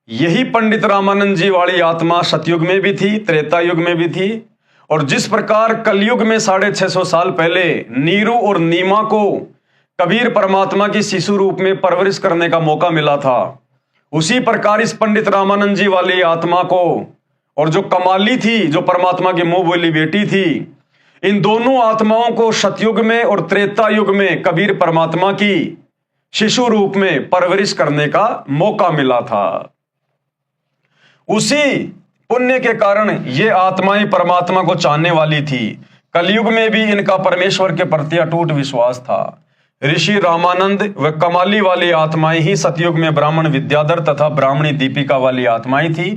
यही पंडित रामानंद जी वाली आत्मा सतयुग में भी थी, त्रेता युग में भी थी। और जिस प्रकार कलयुग में 650 साल पहले नीरू और नीमा को कबीर परमात्मा की शिशु रूप में परवरिश करने का मौका मिला था, उसी प्रकार इस पंडित रामानंद जी वाली आत्मा को, और जो कमाली थी, जो परमात्मा की मुंह बोली बेटी थी, इन दोनों आत्माओं को सतयुग में और त्रेता युग में कबीर परमात्मा की शिशु रूप में परवरिश करने का मौका मिला था। उसी पुण्य के कारण ये आत्माएं परमात्मा को चाहने वाली थी। कलयुग में भी इनका परमेश्वर के प्रति अटूट विश्वास था। ऋषि रामानंद व कमाली वाली आत्माएं ही सतयुग में ब्राह्मण विद्याधर तथा ब्राह्मणी दीपिका वाली आत्माएं थी,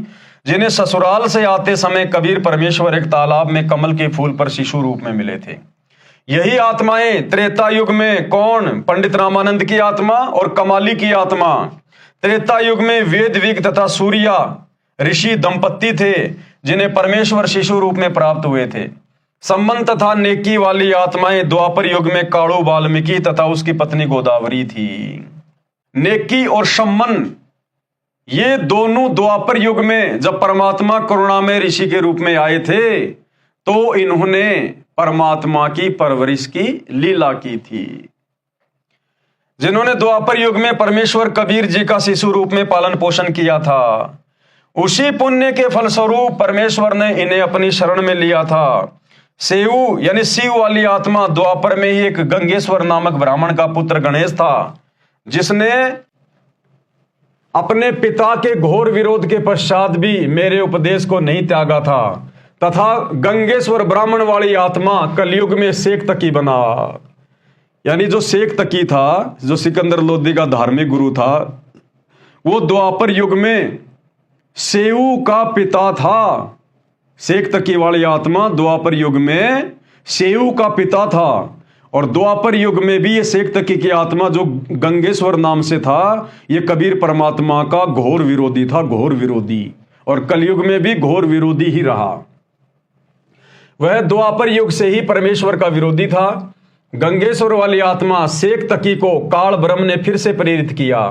जिन्हें ससुराल से आते समय कबीर परमेश्वर एक तालाब में कमल के फूल पर शिशु रूप में मिले थे। यही आत्माएं त्रेता युग में कौन? पंडित रामानंद की आत्मा और कमाली की आत्मा। त्रेता युग में वेदविग तथा सूर्या ऋषि दंपत्ति थे, जिन्हें परमेश्वर शिशु रूप में प्राप्त हुए थे। सम्मन तथा नेकी वाली आत्माएं द्वापर युग में काणु वाल्मीकि तथा उसकी पत्नी गोदावरी थी। नेकी और सम्मन ये दोनों द्वापर युग में जब परमात्मा करुणामय ऋषि के रूप में आए थे तो इन्होंने परमात्मा की परवरिश की लीला की थी। जिन्होंने द्वापर युग में परमेश्वर कबीर जी का शिशु रूप में पालन पोषण किया था, उसी पुण्य के फलस्वरूप परमेश्वर ने इन्हें अपनी शरण में लिया था। सेऊ यानी शिव वाली आत्मा द्वापर में ही एक गंगेश्वर नामक ब्राह्मण का पुत्र गणेश था, जिसने अपने पिता के घोर विरोध के पश्चात भी मेरे उपदेश को नहीं त्यागा था, तथा गंगेश्वर ब्राह्मण वाली आत्मा कलयुग में शेख तकी बना। यानी जो शेख तकी था, जो सिकंदर लोदी का धार्मिक गुरु था, वो द्वापर युग में सेऊ का पिता था। शेख तकी वाली आत्मा द्वापर युग में सेऊ का पिता था, और द्वापर युग में भी ये शेख तकी की आत्मा जो गंगेश्वर नाम से था, ये कबीर परमात्मा का घोर विरोधी था, घोर विरोधी, और कलयुग में भी घोर विरोधी ही रहा। वह द्वापर युग से ही परमेश्वर का विरोधी था। गंगेश्वर वाली आत्मा शेख तकी को काल ब्रह्म ने फिर से प्रेरित किया,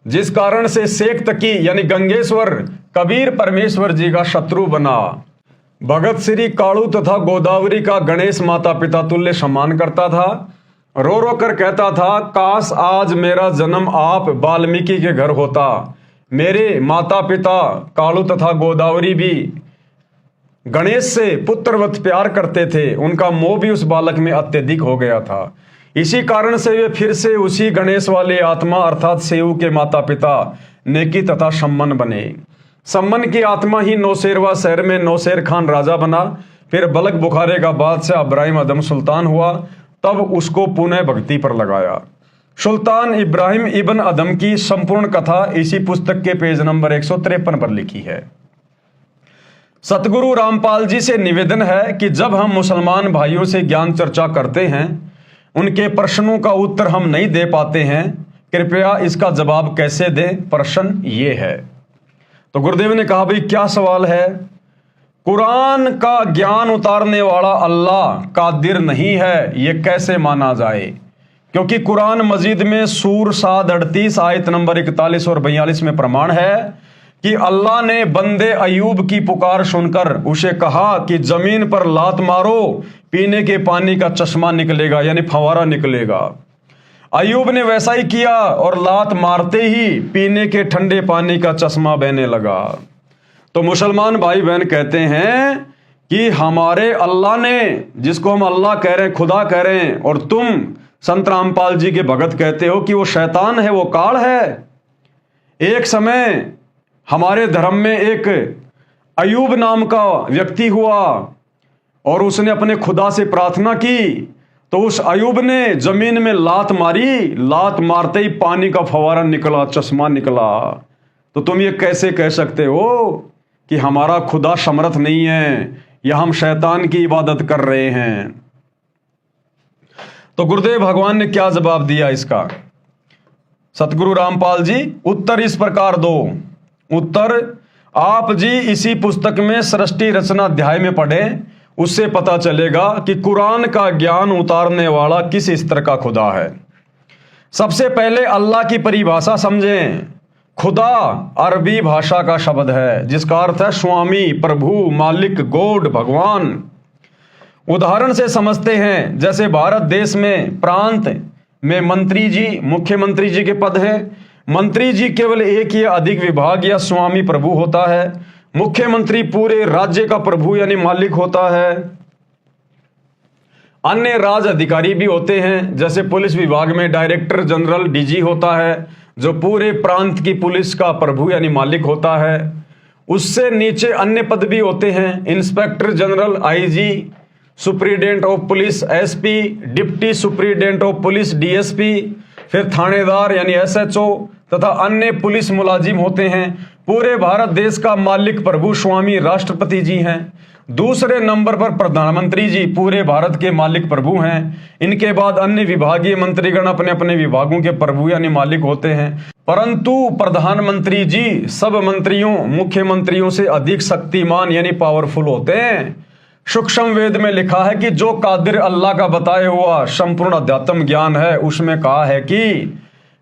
जिस कारण से शेख तकी यानी गंगेश्वर कबीर परमेश्वर जी का शत्रु बना। भगत श्री काणु तथा गोदावरी का गणेश माता पिता तुल्य सम्मान करता था। रो रो कर कहता था, काश आज मेरा जन्म आप वाल्मीकि के घर होता। मेरे माता पिता काणु तथा गोदावरी भी गणेश से पुत्रवत प्यार करते थे, उनका मोह भी उस बालक में अत्यधिक हो गया था। इसी कारण से वे फिर से उसी गणेश वाले आत्मा अर्थात सेऊ के माता पिता नेकी तथा सम्मन बने। सम्मन की आत्मा ही नौशेरवा शहर में नौशेर खान राजा बना, फिर बलक बुखारे का बादशाह इब्राहिम अदम सुल्तान हुआ, तब उसको पुनः भक्ति पर लगाया। सुल्तान इब्राहिम इब्न अदम की संपूर्ण कथा इसी पुस्तक के पेज नंबर 153 पर लिखी है। सतगुरु रामपाल जी से निवेदन है कि जब हम मुसलमान भाइयों से ज्ञान चर्चा करते हैं, उनके प्रश्नों का उत्तर हम नहीं दे पाते हैं, कृपया इसका जवाब कैसे दें। प्रश्न ये है। तो गुरुदेव ने कहा, भाई क्या सवाल है? कुरान का ज्ञान उतारने वाला अल्लाह कादिर नहीं है, ये कैसे माना जाए? क्योंकि कुरान मजीद में सूर 7:38 आयत नंबर 41 और 42 में प्रमाण है कि अल्लाह ने बंदे अयूब की पुकार सुनकर उसे कहा कि जमीन पर लात मारो, पीने के पानी का चश्मा निकलेगा, यानी फवारा निकलेगा। अयूब ने वैसा ही किया और लात मारते ही पीने के ठंडे पानी का चश्मा बहने लगा। तो मुसलमान भाई बहन कहते हैं कि हमारे अल्लाह ने, जिसको हम अल्लाह कह रहे हैं, खुदा कह रहे हैं, और तुम संत रामपाल जी के भगत कहते हो कि वो शैतान है, वो काल है। एक समय हमारे धर्म में एक अयूब नाम का व्यक्ति हुआ और उसने अपने खुदा से प्रार्थना की, तो उस अयूब ने जमीन में लात मारी, लात मारते ही पानी का फवारा निकला, चश्मा निकला। तो तुम ये कैसे कह सकते हो कि हमारा खुदा समर्थ नहीं है या हम शैतान की इबादत कर रहे हैं? तो गुरुदेव भगवान ने क्या जवाब दिया इसका? सतगुरु रामपाल जी उत्तर इस प्रकार दो। उत्तर आप जी इसी पुस्तक में सृष्टि रचना अध्याय में पढ़ें, उससे पता चलेगा कि कुरान का ज्ञान उतारने वाला किस स्तर का खुदा है। सबसे पहले अल्लाह की परिभाषा समझें। खुदा अरबी भाषा का शब्द है जिसका अर्थ है स्वामी, प्रभु, मालिक, गॉड, भगवान। उदाहरण से समझते हैं, जैसे भारत देश में प्रांत में मंत्री जी, मुख्यमंत्री जी के पद हैं। मंत्री जी केवल एक या अधिक विभाग या स्वामी प्रभु होता है। मुख्यमंत्री पूरे राज्य का प्रभु यानी मालिक होता है। अन्य राज अधिकारी भी होते हैं, जैसे पुलिस विभाग में डायरेक्टर जनरल डीजी होता है, जो पूरे प्रांत की पुलिस का प्रभु यानी मालिक होता है। उससे नीचे अन्य पद भी होते हैं, inspector general, IG, superintendent of police SP, deputy superintendent of police DSP, फिर थानेदार यानी एसएचओ तथा अन्य पुलिस मुलाजिम होते हैं। पूरे भारत देश का मालिक प्रभु स्वामी राष्ट्रपति जी हैं। दूसरे नंबर पर प्रधानमंत्री जी पूरे भारत के मालिक प्रभु हैं। इनके बाद अन्य विभागीय मंत्रीगण अपने अपने विभागों के प्रभु यानी मालिक होते हैं। परंतु प्रधानमंत्री जी सब मंत्रियों, मुख्यमंत्रियों से अधिक शक्तिमान यानी पावरफुल होते हैं। सूक्ष्म वेद में लिखा है कि जो कादिर अल्लाह का बताए हुआ संपूर्ण अध्यात्म ज्ञान है, उसमें कहा है कि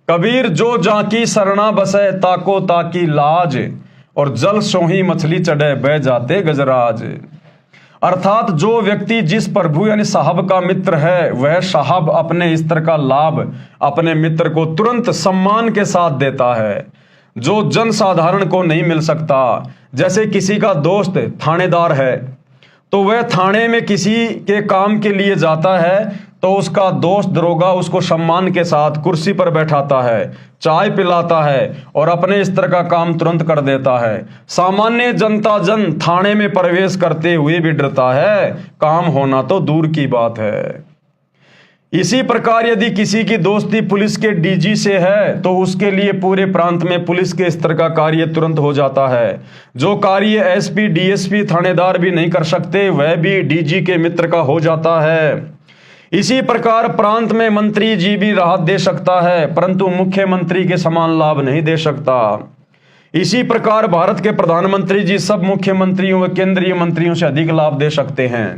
कबीर जो जाकी सरना बसे ताको ताकी लाज, और जल सोही मछली चढ़े बह जाते गजराज। अर्थात जो व्यक्ति जिस प्रभु यानी साहब का मित्र है, वह साहब अपने स्तर का लाभ अपने मित्र को तुरंत सम्मान के साथ देता है, जो जन साधारण को नहीं मिल सकता। जैसे किसी का दोस्त थानेदार है, तो वह थाने में किसी के काम के लिए जाता है, तो उसका दोस्त दरोगा उसको सम्मान के साथ कुर्सी पर बैठाता है, चाय पिलाता है और अपने स्तर का काम तुरंत कर देता है। सामान्य जनता जन थाने में प्रवेश करते हुए भी डरता है, काम होना तो दूर की बात है। इसी प्रकार यदि किसी की दोस्ती पुलिस के डीजी से है, तो उसके लिए पूरे प्रांत में पुलिस के स्तर का कार्य तुरंत हो जाता है। जो कार्य एसपी डीएसपी थानेदार भी नहीं कर सकते, वह भी डीजी के मित्र का हो जाता है। इसी प्रकार प्रांत में मंत्री जी भी राहत दे सकता है, परंतु मुख्यमंत्री के समान लाभ नहीं दे सकता। इसी प्रकार भारत के प्रधानमंत्री जी सब मुख्यमंत्रियों व केंद्रीय मंत्रियों से अधिक लाभ दे सकते हैं।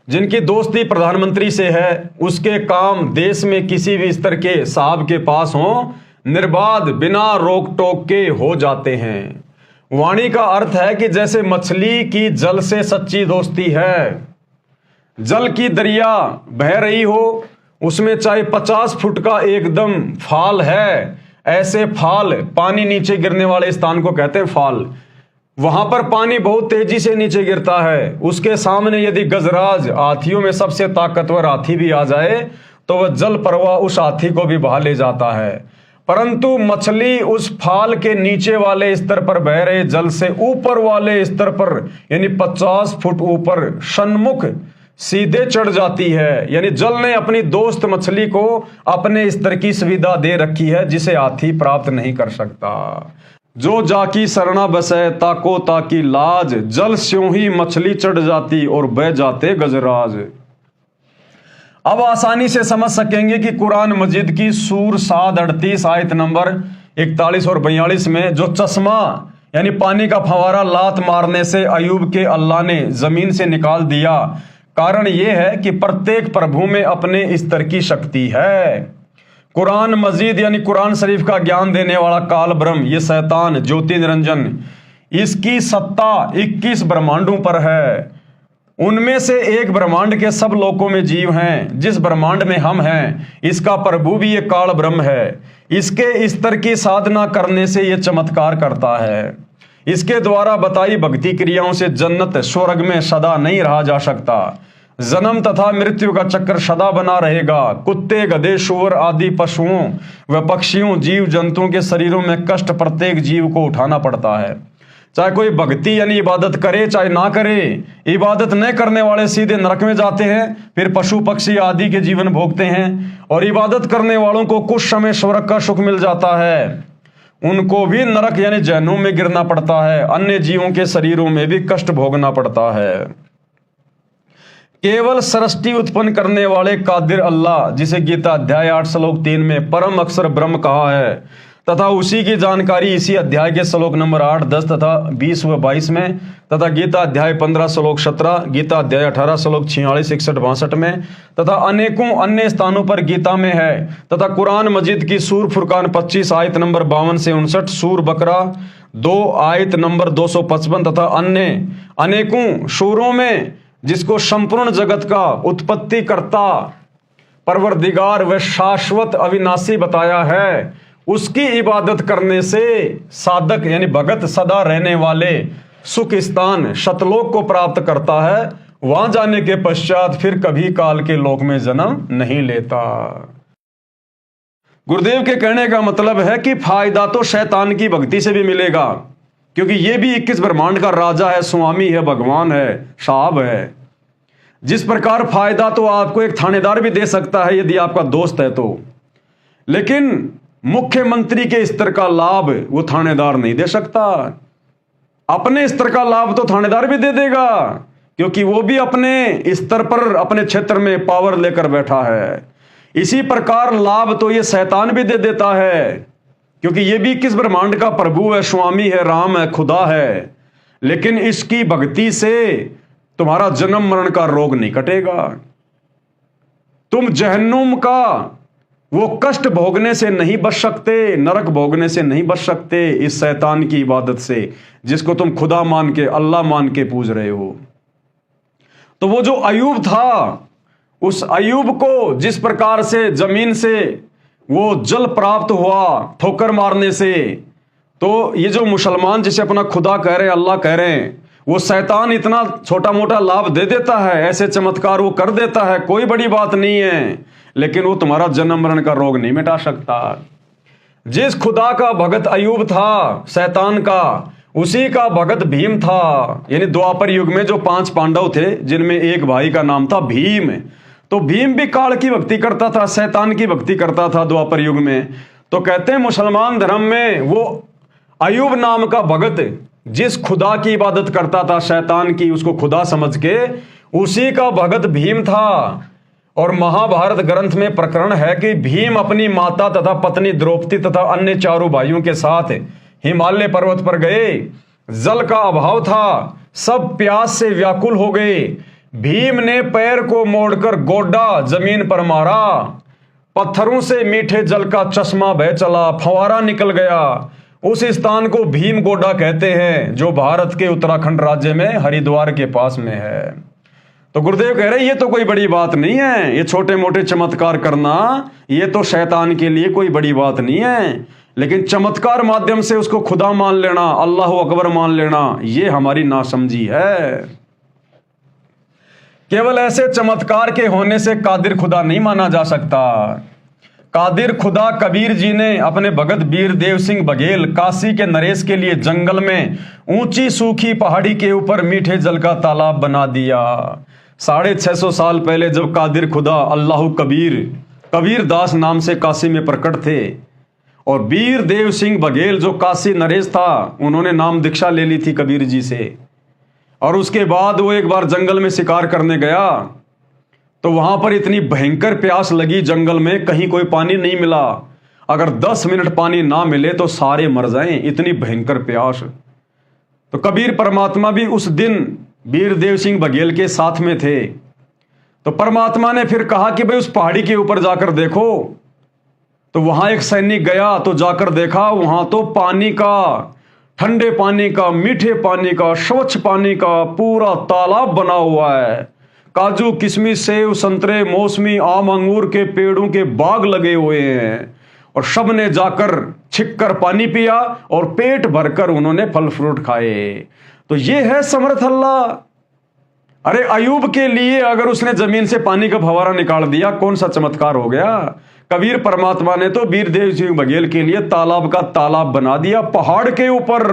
जिनकी दोस्ती प्रधानमंत्री से है, उसके काम देश में किसी भी स्तर के साहब के पास हो, निर्बाध बिना रोक टोक के हो जाते हैं। वाणी का अर्थ है कि जैसे मछली की जल से सच्ची दोस्ती है, जल की दरिया बह रही हो, उसमें चाहे 50 फुट का एकदम फाल है, ऐसे फाल पानी नीचे गिरने वाले स्थान को कहते हैं फाल। वहां पर पानी बहुत तेजी से नीचे गिरता है, उसके सामने यदि गजराज हाथियों में सबसे ताकतवर हाथी भी आ जाए, तो वह जल प्रवाह उस हाथी को भी बहा ले जाता है। परंतु मछली उस फाल के नीचे वाले स्तर पर बह रहे जल से ऊपर वाले स्तर पर यानी 50 फुट ऊपर सन्मुख सीधे चढ़ जाती है। यानी जल ने अपनी दोस्त मछली को अपने स्तर की सुविधा दे रखी है, जिसे हाथी प्राप्त नहीं कर सकता। जो जाकी सरना बसे ताको ताकी लाज, जल स्यों ही मछली चढ़ जाती और बह जाते गजराज। अब आसानी से समझ सकेंगे कि कुरान मजीद की सूर 7:38 आयत नंबर 41 और 42 में जो चश्मा यानी पानी का फवारा लात मारने से अयूब के अल्लाह ने जमीन से निकाल दिया, कारण यह है कि प्रत्येक प्रभु में अपने स्तर की शक्ति है। कुरान मजीद यानी कुरान शरीफ का ज्ञान देने वाला काल ब्रह्म, ये शैतान ज्योति निरंजन, इसकी सत्ता 21 ब्रह्मांडों पर है। उनमें से एक ब्रह्मांड के सब लोकों में जीव हैं। जिस ब्रह्मांड में हम हैं, इसका प्रभु भी ये काल ब्रह्म है। इसके स्तर की साधना करने से ये चमत्कार करता है। इसके द्वारा बताई भक्ति क्रियाओं से जन्नत स्वर्ग में सदा नहीं रहा जा सकता। जन्म तथा मृत्यु का चक्र सदा बना रहेगा। कुत्ते गधे सूअर आदि पशुओं व पक्षियों जीव जंतुओं के शरीरों में कष्ट प्रत्येक जीव को उठाना पड़ता है। चाहे कोई भक्ति यानी इबादत करे चाहे ना करे, इबादत न करने वाले सीधे नरक में जाते हैं, फिर पशु पक्षी आदि के जीवन भोगते हैं, और इबादत करने वालों को कुछ समय स्वर्ग का सुख मिल जाता है। उनको भी नरक यानी जहन्नुम में गिरना पड़ता है। अन्य जीवों के शरीरों में भी कष्ट भोगना पड़ता है। केवल सृष्टि उत्पन्न करने वाले कादिर अल्लाह, जिसे गीता अध्याय 8 श्लोक 3 में परम अक्षर ब्रह्म कहा है, तथा उसी की जानकारी इसी अध्याय के श्लोक नंबर 8, 10 तथा 20 व 22 में, तथा गीता अध्याय 15 श्लोक 17, गीता अध्याय 18 श्लोक 46, 61, 62 में, तथा अनेकों अन्य स्थानों पर गीता में है, तथा कुरान मजीद की सूर फुरकान 25 आयत नंबर 52 से 59, सूर बकरा 2 आयत नंबर 255 तथा अन्य अनेकों सूरों में, जिसको संपूर्ण जगत का उत्पत्ति करता परवरदिगार व शाश्वत अविनाशी बताया है, उसकी इबादत करने से साधक यानी भगत सदा रहने वाले सुख स्थान शतलोक को प्राप्त करता है। वहां जाने के पश्चात फिर कभी काल के लोक में जन्म नहीं लेता। गुरुदेव के कहने का मतलब है कि फायदा तो शैतान की भक्ति से भी मिलेगा, क्योंकि ये भी 21 ब्रह्मांड का राजा है, स्वामी है, भगवान है, साहब है। जिस प्रकार फायदा तो आपको एक थानेदार भी दे सकता है यदि आपका दोस्त है तो, लेकिन मुख्यमंत्री के स्तर का लाभ वो थानेदार नहीं दे सकता। अपने स्तर का लाभ तो थानेदार भी दे देगा, क्योंकि वो भी अपने स्तर पर अपने क्षेत्र में पावर लेकर बैठा है। इसी प्रकार लाभ तो ये शैतान भी दे देता है, क्योंकि ये भी किस ब्रह्मांड का प्रभु है, स्वामी है, राम है, खुदा है। लेकिन इसकी भक्ति से तुम्हारा जन्म मरण का रोग नहीं कटेगा। तुम जहन्नुम का वो कष्ट भोगने से नहीं बच सकते, नरक भोगने से नहीं बच सकते इस शैतान की इबादत से, जिसको तुम खुदा मान के, अल्लाह मान के पूज रहे हो। तो वो जो अयूब था, उस अयूब को जिस प्रकार से जमीन से वो जल प्राप्त हुआ ठोकर मारने से, तो ये जो मुसलमान जिसे अपना खुदा कह रहे हैं, अल्लाह कह रहे हैं, वो शैतान इतना छोटा मोटा लाभ दे देता है, ऐसे चमत्कार वो कर देता है, कोई बड़ी बात नहीं है, लेकिन वो तुम्हारा जन्म मरण का रोग नहीं मिटा सकता। जिस खुदा का भगत अयूब था शैतान का, उसी का भगत भीम था। यानी द्वापर युग में जो 5 पांडव थे, जिनमें एक भाई का नाम था भीम, तो भीम भी काल की भक्ति करता था, शैतान की भक्ति करता था द्वापर युग में। तो कहते हैं मुसलमान धर्म में वो अयूब नाम का भगत जिस खुदा की इबादत करता था, शैतान की, उसको खुदा समझ के, उसी का भगत भीम था। और महाभारत ग्रंथ में प्रकरण है कि भीम अपनी माता तथा पत्नी द्रौपदी तथा अन्य चारों भाइयों के साथ हिमालय पर्वत पर गए। जल का अभाव था, सब प्यास से व्याकुल हो गए। भीम ने पैर को मोड़कर गोडा जमीन पर मारा, पत्थरों से मीठे जल का चश्मा बह चला, फवारा निकल गया। उस स्थान को भीम गोडा कहते हैं, जो भारत के उत्तराखंड राज्य में हरिद्वार के पास में है। तो गुरुदेव कह रहे हैं ये तो कोई बड़ी बात नहीं है, ये छोटे मोटे चमत्कार करना ये तो शैतान के लिए कोई बड़ी बात नहीं है, लेकिन चमत्कार माध्यम से उसको खुदा मान लेना, अल्लाह अकबर मान लेना, ये हमारी नासमझी है। केवल ऐसे चमत्कार के होने से कादिर खुदा नहीं माना जा सकता। कादिर खुदा कबीर जी ने अपने भगत वीर देव सिंह बघेल काशी के नरेश के लिए जंगल में ऊंची सूखी पहाड़ी के ऊपर मीठे जल का तालाब बना दिया। 650 साल पहले जब कादिर खुदा अल्लाह कबीर दास नाम से काशी में प्रकट थे, और वीर देव सिंह बघेल जो काशी नरेश था, उन्होंने नाम दीक्षा ले ली थी कबीर जी से। और उसके बाद वो एक बार जंगल में शिकार करने गया, तो वहां पर इतनी भयंकर प्यास लगी जंगल में, कहीं कोई पानी नहीं मिला। अगर 10 मिनट पानी ना मिले तो सारे मर जाएं, इतनी भयंकर प्यास। तो कबीर परमात्मा भी उस दिन वीर देव सिंह बघेल के साथ में थे। तो परमात्मा ने फिर कहा कि भाई उस पहाड़ी के ऊपर जाकर देखो। तो वहां एक सैनिक गया, तो जाकर देखा वहां तो पानी का, ठंडे पानी का, मीठे पानी का, स्वच्छ पानी का पूरा तालाब बना हुआ है। काजू किशमिश सेव संतरे मौसमी आम अंगूर के पेड़ों के बाग लगे हुए हैं, और सब ने जाकर छिपकर पानी पिया और पेट भरकर उन्होंने फल फ्रूट खाए। तो ये है समर्थ अल्लाह। अरे अयूब के लिए अगर उसने जमीन से पानी का फवारा निकाल दिया, कौन सा चमत्कार हो गया। कबीर परमात्मा ने तो वीर देव सिंह बघेल के लिए तालाब का तालाब बना दिया पहाड़ के ऊपर।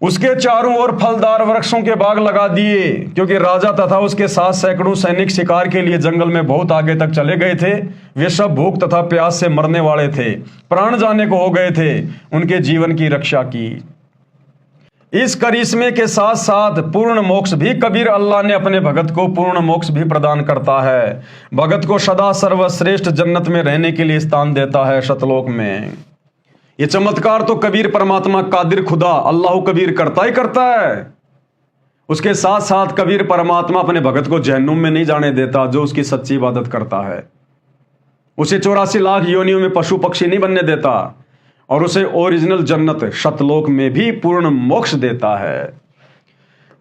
उसके चारों ओर फलदार वृक्षों के बाग लगा दिए, क्योंकि राजा तथा उसके साथ सैकड़ों सैनिक शिकार के लिए जंगल में बहुत आगे तक चले गए थे। वे सब भूख तथा प्यास से मरने वाले थे, प्राण जाने को हो गए थे। उनके जीवन की रक्षा की। इस करिश्मे के साथ साथ पूर्ण मोक्ष भी कबीर अल्लाह ने अपने भगत को पूर्ण मोक्ष भी प्रदान करता है। भगत को सदा सर्वश्रेष्ठ जन्नत में रहने के लिए स्थान देता है सतलोक में। ये चमत्कार तो कबीर परमात्मा कादिर खुदा अल्लाह कबीर करता ही करता है। उसके साथ साथ कबीर परमात्मा अपने भगत को जहन्नुम में नहीं जाने देता, जो उसकी सच्ची इबादत करता है। उसे 84 लाख योनियों में पशु पक्षी नहीं बनने देता, और उसे ओरिजिनल जन्नत सतलोक में भी पूर्ण मोक्ष देता है।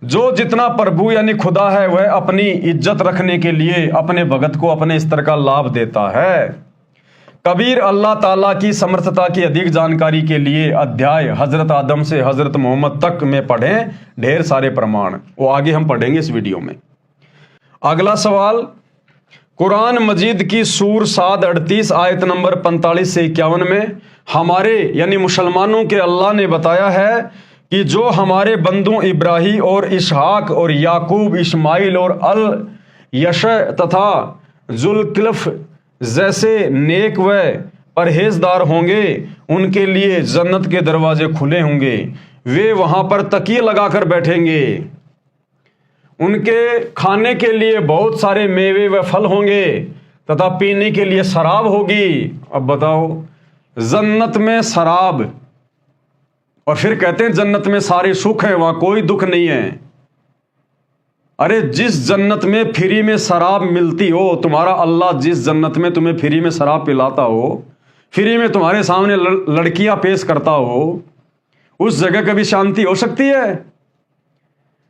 जो जितना प्रभु यानी खुदा है, वह अपनी इज्जत रखने के लिए अपने भगत को अपने स्तर का लाभ देता है। कबीर अल्लाह ताला की समर्थता की अधिक जानकारी के लिए अध्याय हजरत आदम से हजरत मोहम्मद तक में पढ़ें, ढेर सारे प्रमाण, वो आगे हम पढ़ेंगे इस वीडियो में। अगला सवाल, कुरान मजीद की सूर 7:38 आयत नंबर 45 से 51 में हमारे यानी मुसलमानों के अल्लाह ने बताया है कि जो हमारे बंदों इब्राहिम और इसहाक और याकूब, इस्माइल और अल यश तथा जुल्किफ्ल जैसे नेक व परहेजदार होंगे, उनके लिए जन्नत के दरवाजे खुले होंगे। वे वहां पर तकिए लगाकर बैठेंगे। उनके खाने के लिए बहुत सारे मेवे व फल होंगे तथा पीने के लिए शराब होगी। अब बताओ, जन्नत में शराब और फिर कहते हैं जन्नत में सारे सुख है, वहां कोई दुख नहीं है। अरे जिस जन्नत में फ्री में शराब मिलती हो, तुम्हारा अल्लाह जिस जन्नत में तुम्हें फ्री में शराब पिलाता हो, फ्री में तुम्हारे सामने लड़कियां पेश करता हो, उस जगह कभी शांति हो सकती है?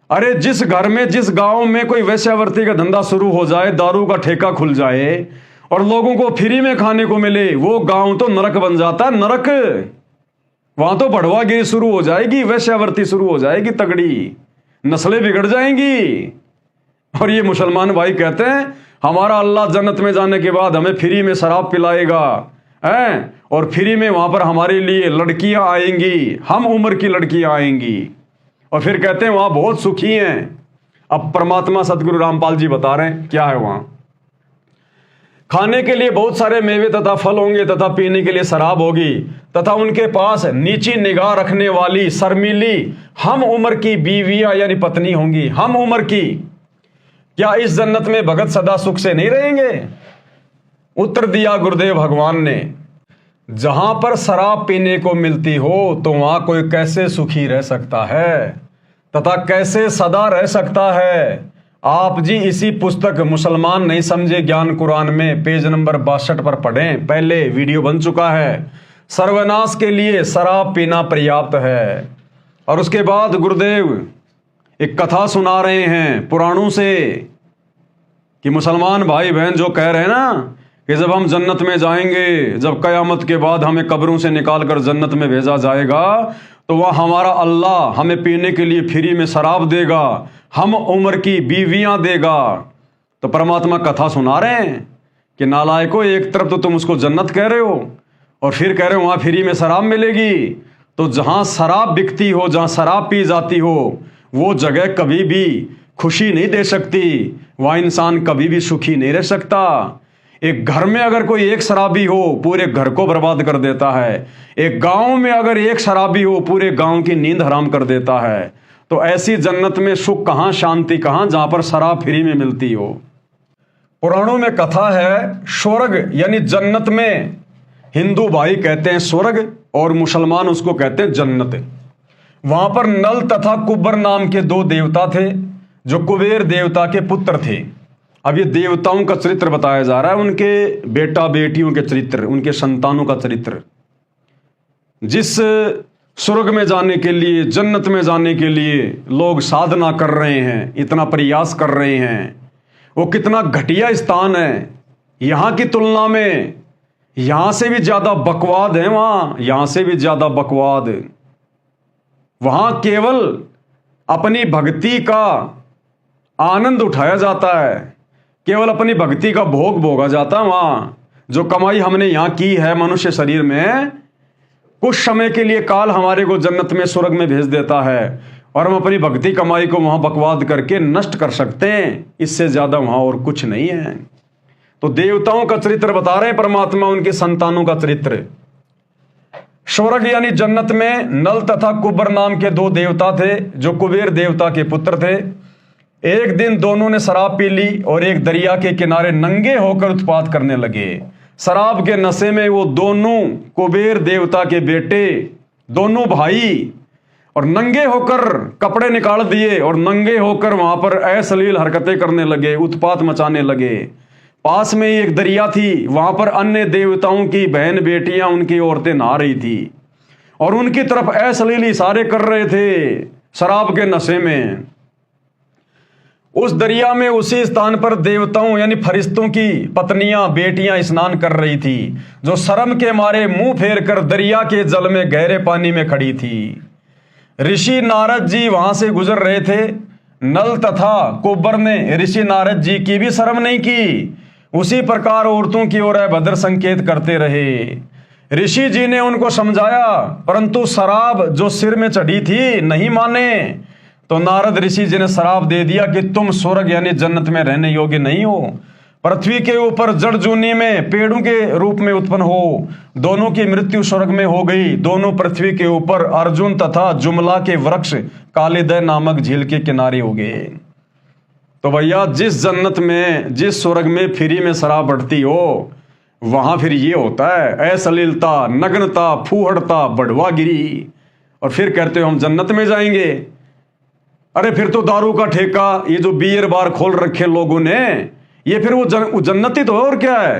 अरे जिस घर में, जिस गांव में कोई वेश्यावृत्ति का धंधा शुरू हो जाए, दारू का ठेका खुल जाए और लोगों को फ्री में खाने को मिले, वो गांव तो नरक बन जाता है, नरक। वहां तो बढ़वागिरी शुरू हो जाएगी, वेश्यावृत्ति शुरू हो जाएगी, तगड़ी नस्लें बिगड़ जाएंगी। और ये मुसलमान भाई कहते हैं हमारा अल्लाह जन्नत में जाने के बाद हमें फ्री में शराब पिलाएगा है, और फ्री में वहां पर हमारे लिए लड़कियां आएंगी, हम उम्र की लड़कियां आएंगी, और फिर कहते हैं वहां बहुत सुखी हैं। अब परमात्मा सदगुरु रामपाल जी बता रहे हैं क्या है वहां। खाने के लिए बहुत सारे मेवे तथा फल होंगे, तथा पीने के लिए शराब होगी, तथा उनके पास नीची निगाह रखने वाली शर्मीली हम उम्र की बीवियां यानी पत्नी होंगी, हम उम्र की। क्या इस जन्नत में भगत सदा सुख से नहीं रहेंगे? उत्तर दिया गुरुदेव भगवान ने, जहां पर शराब पीने को मिलती हो तो वहां कोई कैसे सुखी रह सकता है तथा कैसे सदा रह सकता है? आप जी इसी पुस्तक मुसलमान नहीं समझे ज्ञान कुरान में पेज नंबर 62 पर पढ़ें, पहले वीडियो बन चुका है। सर्वनाश के लिए शराब पीना पर्याप्त है। और उसके बाद गुरुदेव एक कथा सुना रहे हैं पुराणों से कि मुसलमान भाई बहन जो कह रहे हैं ना कि जब हम जन्नत में जाएंगे, जब कयामत के बाद हमें कब्रों से निकालकर जन्नत में भेजा जाएगा, तो वह हमारा अल्लाह हमें पीने के लिए फ्री में शराब देगा, हम उम्र की बीवियां देगा। तो परमात्मा कथा सुना रहे हैं कि नालायकों, एक तरफ तो तुम उसको जन्नत कह रहे हो और फिर कह रहे हो वहां फ्री में शराब मिलेगी। तो जहां शराब बिकती हो, जहां शराब पी जाती हो, वो जगह कभी भी खुशी नहीं दे सकती, वहां इंसान कभी भी सुखी नहीं रह सकता। एक घर में अगर कोई एक शराबी हो पूरे घर को बर्बाद कर देता है, एक गांव में अगर एक शराबी हो पूरे गांव की नींद हराम कर देता है। तो ऐसी जन्नत में सुख कहां, शांति कहां, जहां पर शराब फ्री में मिलती हो। पुराणों में कथा है स्वर्ग यानी जन्नत में हिंदू भाई कहते हैं स्वर्ग और मुसलमान उसको कहते हैं जन्नत। वहां पर नल तथा कुब्बर नाम के दो देवता थे जो कुबेर देवता के पुत्र थे। अब ये देवताओं का चरित्र बताया जा रहा है, उनके बेटा बेटियों के चरित्र, उनके संतानों का चरित्र। जिस स्वर्ग में जाने के लिए, जन्नत में जाने के लिए लोग साधना कर रहे हैं, इतना प्रयास कर रहे हैं, वो कितना घटिया स्थान है। यहां की तुलना में यहां से भी ज्यादा बकवाद है वहां, यहां से भी ज्यादा बकवाद। वहां केवल अपनी भक्ति का आनंद उठाया जाता है, केवल अपनी भक्ति का भोग भोगा जाता है। वहां जो कमाई हमने यहां की है मनुष्य शरीर में, कुछ समय के लिए काल हमारे को जन्नत में, स्वर्ग में भेज देता है और हम अपनी भक्ति कमाई को वहां बकवाद करके नष्ट कर सकते हैं। इससे ज्यादा वहां और कुछ नहीं है। तो देवताओं का चरित्र बता रहे हैं परमात्मा, उनके संतानों का चरित्र। स्वर्ग यानी जन्नत में नल तथा कुब्बर नाम के दो देवता थे जो कुबेर देवता के पुत्र थे। एक दिन दोनों ने शराब पी ली और एक दरिया के किनारे नंगे होकर उत्पात करने लगे। शराब के नशे में वो दोनों कुबेर देवता के बेटे, दोनों भाई, और नंगे होकर कपड़े निकाल दिए और नंगे होकर वहां पर अश्लील हरकतें करने लगे, उत्पात मचाने लगे। पास में ही एक दरिया थी, वहां पर अन्य देवताओं की बहन बेटियां, उनकी औरतें नहा रही थी और उनकी तरफ अश्लील इशारे कर रहे थे शराब के नशे में। उस दरिया में, उसी स्थान पर देवताओं यानी फरिश्तों की पत्नियां, बेटियां स्नान कर रही थी, जो शर्म के मारे मुंह फेर कर दरिया के जल में गहरे पानी में खड़ी थी। ऋषि नारद जी वहां से गुजर रहे थे। नल तथा कुब्बर ने ऋषि नारद जी की भी शर्म नहीं की, उसी प्रकार औरतों की ओर अभद्र संकेत करते रहे। ऋषि जी ने उनको समझाया, परंतु शराब जो सिर में चढ़ी थी नहीं माने। तो नारद ऋषि जी ने शराब दे दिया कि तुम स्वर्ग यानी जन्नत में रहने योग्य नहीं हो। पृथ्वी के ऊपर जड़ जूनी में पेड़ों के रूप में उत्पन्न हो, दोनों की मृत्यु स्वर्ग में हो गई। दोनों पृथ्वी के ऊपर अर्जुन तथा जुमला के वृक्ष कालिदय नामक झील के किनारे हो गए। तो भैया जिस जन्नत में, जिस स्वर्ग में फ्री में शराब बढ़ती हो, वहां फिर ये होता है अश्लीलता, नग्नता, फूहड़ता, बढ़वागिरी और फिर कहते हो हम जन्नत में जाएंगे। अरे फिर तो दारू का ठेका, ये जो बियर बार खोल रखे लोगों ने, ये फिर वो जन्नत ही तो है, और क्या है।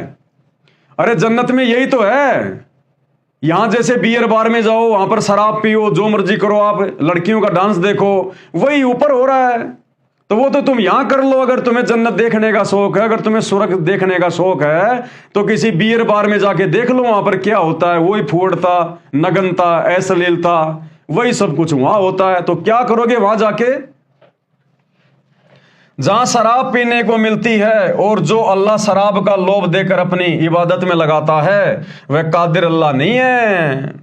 अरे जन्नत में यही तो है। यहां जैसे बियर बार में जाओ, वहां पर शराब पियो, जो मर्जी करो, आप लड़कियों का डांस देखो, वही ऊपर हो रहा है। तो वो तो तुम यहां कर लो। अगर तुम्हें जन्नत देखने का शौक है, अगर तुम्हें स्वर्ग देखने का शौक है, तो किसी बियर बार में जाके देख लो वहां पर क्या होता है। वही फूड़ता, नगनता, अश्लीलता, वही सब कुछ वहां होता है। तो क्या करोगे वहां जाके? जहां शराब पीने को मिलती है और जो अल्लाह शराब का लोभ देकर अपनी इबादत में लगाता है, वह कादिर अल्लाह नहीं है,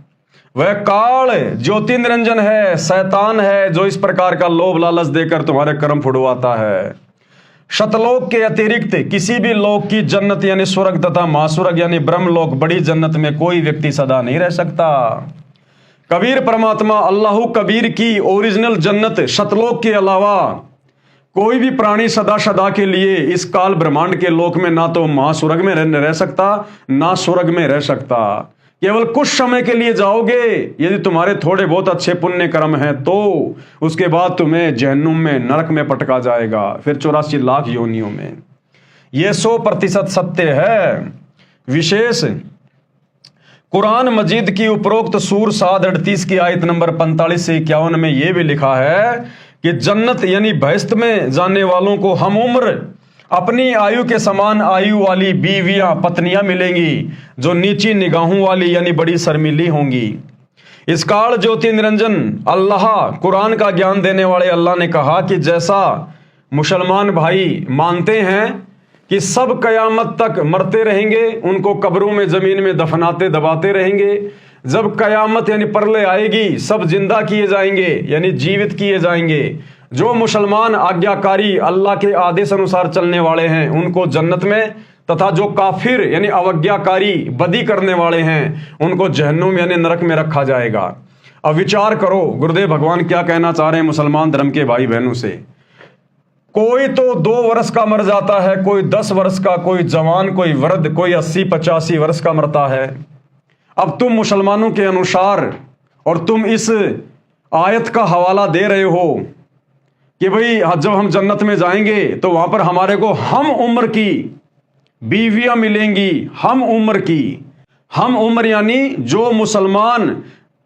वह काल ज्योति निरंजन है, शैतान है, जो इस प्रकार का लोभ लालच देकर तुम्हारे कर्म फुड़वाता है। शतलोक के अतिरिक्त किसी भी लोक की जन्नत यानी स्वर्ग तथा महास्वर्ग यानी ब्रह्मलोक, बड़ी जन्नत में कोई व्यक्ति सदा नहीं रह सकता। कबीर परमात्मा अल्लाह कबीर की ओरिजिनल जन्नत शतलोक के अलावा कोई भी प्राणी सदा सदा के लिए इस काल ब्रह्मांड के लोक में ना तो महास्वर्ग में रह सकता, ना स्वर्ग में रह सकता। केवल कुछ समय के लिए जाओगे, यदि तुम्हारे थोड़े बहुत अच्छे पुण्य कर्म हैं तो उसके बाद तुम्हें जहन्नुम में, नरक में पटका जाएगा, फिर 84 लाख योनियों में। यह 100% सत्य है। विशेष कुरान मजीद की उपरोक्त सूर 7:38 की आयत नंबर 45 से 51 में यह भी लिखा है कि जन्नत यानी बहिश्त में जाने वालों को हम उम्र अपनी आयु के समान आयु वाली बीवियां, पत्नियां मिलेंगी, जो नीची निगाहों वाली यानी बड़ी शर्मीली होंगी। इस काल ज्योति निरंजन अल्लाह, कुरान का ज्ञान देने वाले अल्लाह ने कहा कि जैसा मुसलमान भाई मानते हैं कि सब कयामत तक मरते रहेंगे, उनको कब्रों में, जमीन में दफनाते दबाते रहेंगे, जब कयामत यानी प्रलय आएगी सब जिंदा किए जाएंगे यानी जीवित किए जाएंगे। जो मुसलमान आज्ञाकारी अल्लाह के आदेश अनुसार चलने वाले हैं उनको जन्नत में, तथा जो काफिर यानी अवज्ञाकारी, बदी करने वाले हैं, उनको जहन्नुम यानी नरक में रखा जाएगा। अब विचार करो गुरुदेव भगवान क्या कहना चाह रहे हैं मुसलमान धर्म के भाई बहनों से। कोई तो 2 वर्ष का मर जाता है, कोई 10 वर्ष का, कोई जवान, कोई वृद्ध, कोई 80-85 वर्ष का मरता है। अब तुम मुसलमानों के अनुसार, और तुम इस आयत का हवाला दे रहे हो कि भाई जब हम जन्नत में जाएंगे तो वहां पर हमारे को हम उम्र की बीवियां मिलेंगी। हम उम्र की, हम उम्र यानी जो मुसलमान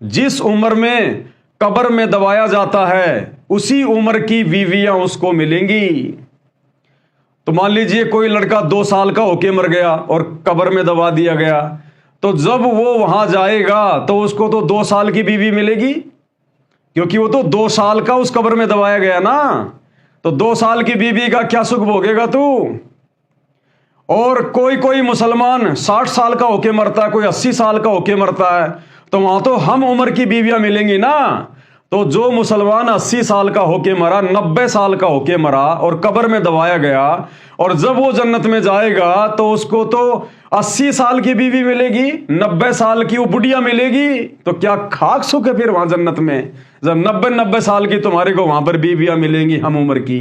जिस उम्र में कब्र में दबाया जाता है उसी उम्र की बीवियां उसको मिलेंगी। तो मान लीजिए कोई लड़का 2 साल का होके मर गया और कब्र में दबा दिया गया, तो जब वो वहां जाएगा तो उसको तो 2 साल की बीवी मिलेगी, क्योंकि वो तो 2 साल का उस कब्र में दबाया गया ना। तो 2 साल की बीवी का क्या सुख भोगेगा तू। और कोई मुसलमान 60 साल का होके मरता है, कोई 80 साल का होके मरता है, तो वहां तो हम उम्र की बीवियां मिलेंगी ना। तो जो मुसलमान 80 साल का होके मरा, 90 साल का होके मरा और कब्र में दबाया गया, और जब वो जन्नत में जाएगा तो उसको तो 80 साल की बीवी मिलेगी, 90 साल की वो बुढ़िया मिलेगी। तो क्या खाक सुख है फिर वहां जन्नत में, जब 90 साल की तुम्हारे को वहां पर बीवियां मिलेंगी हम उम्र की।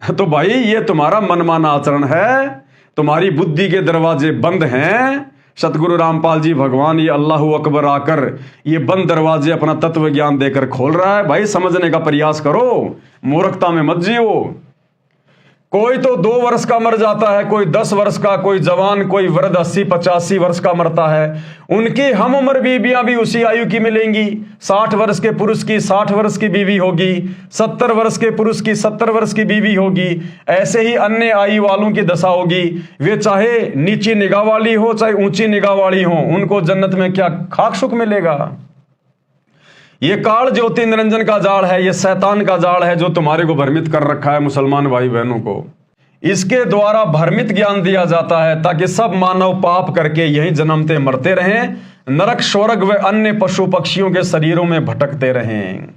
तो भाई ये तुम्हारा मनमाना आचरण है, तुम्हारी बुद्धि के दरवाजे बंद हैं। सतगुरु रामपाल जी भगवान ये अल्लाह अकबर आकर ये बंद दरवाजे अपना तत्व ज्ञान देकर खोल रहा है। भाई समझने का प्रयास करो, मूर्खता में मत जियो। कोई तो 2 वर्ष का मर जाता है, कोई 10 वर्ष का, कोई जवान, कोई वृद्ध 80-85 वर्ष का मरता है। उनकी हम उम्र बीवियां भी उसी आयु की मिलेंगी। 60 वर्ष के पुरुष की 60 वर्ष की बीवी होगी, 70 वर्ष के पुरुष की 70 वर्ष की बीवी होगी। ऐसे ही अन्य आयु वालों की दशा होगी। वे चाहे नीची निगाह वाली हो चाहे ऊंची निगाह वाली हो, उनको जन्नत में क्या खाक सुख मिलेगा। ये काल ज्योति निरंजन का जाल है, ये शैतान का जाल है जो तुम्हारे को भ्रमित कर रखा है मुसलमान भाई बहनों को। इसके द्वारा भ्रमित ज्ञान दिया जाता है ताकि सब मानव पाप करके यहीं जन्मते मरते रहें, नरक, स्वर्ग व अन्य पशु पक्षियों के शरीरों में भटकते रहें।